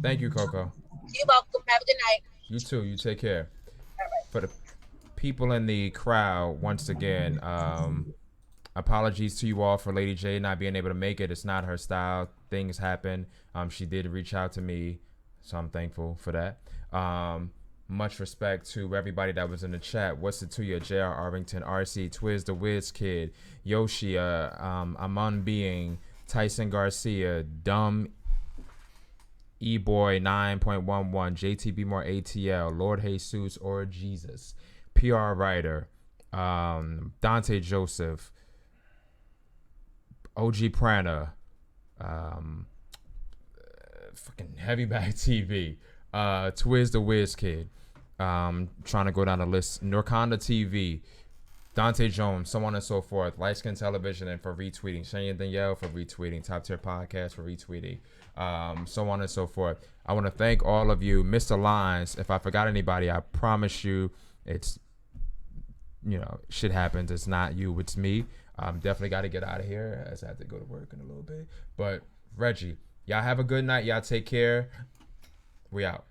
Thank you, Coco. You're welcome. Have a good night. You too. You take care. All right. For the people in the crowd, once again, apologies to you all for Lady J not being able to make it. It's not her style. Things happen. She did reach out to me, so I'm thankful for that. Much respect to everybody that was in the chat. What's it to you? J.R. Arvington, RC, Twiz the Wiz Kid, Yoshi, Amon Being, Tyson Garcia, Dumb E-Boy 9.11, JTB More ATL, Lord Jesus or Jesus, PR Writer, Dante Joseph, OG Prana, fucking Heavy Bag TV, Twiz the Wiz Kid, trying to go down the list, Norconda TV, Dante Jones, so on and so forth, Light Skin Television, and for retweeting, Shania Danielle for retweeting, Top Tier Podcast for retweeting, so on and so forth. I want to thank all of you. Mr. Lines, if I forgot anybody, I promise you it's, shit happens. It's not you, it's me. Definitely got to get out of here as I have to go to work in a little bit. But Reggie, Y'all have a good night. Y'all take care. We out.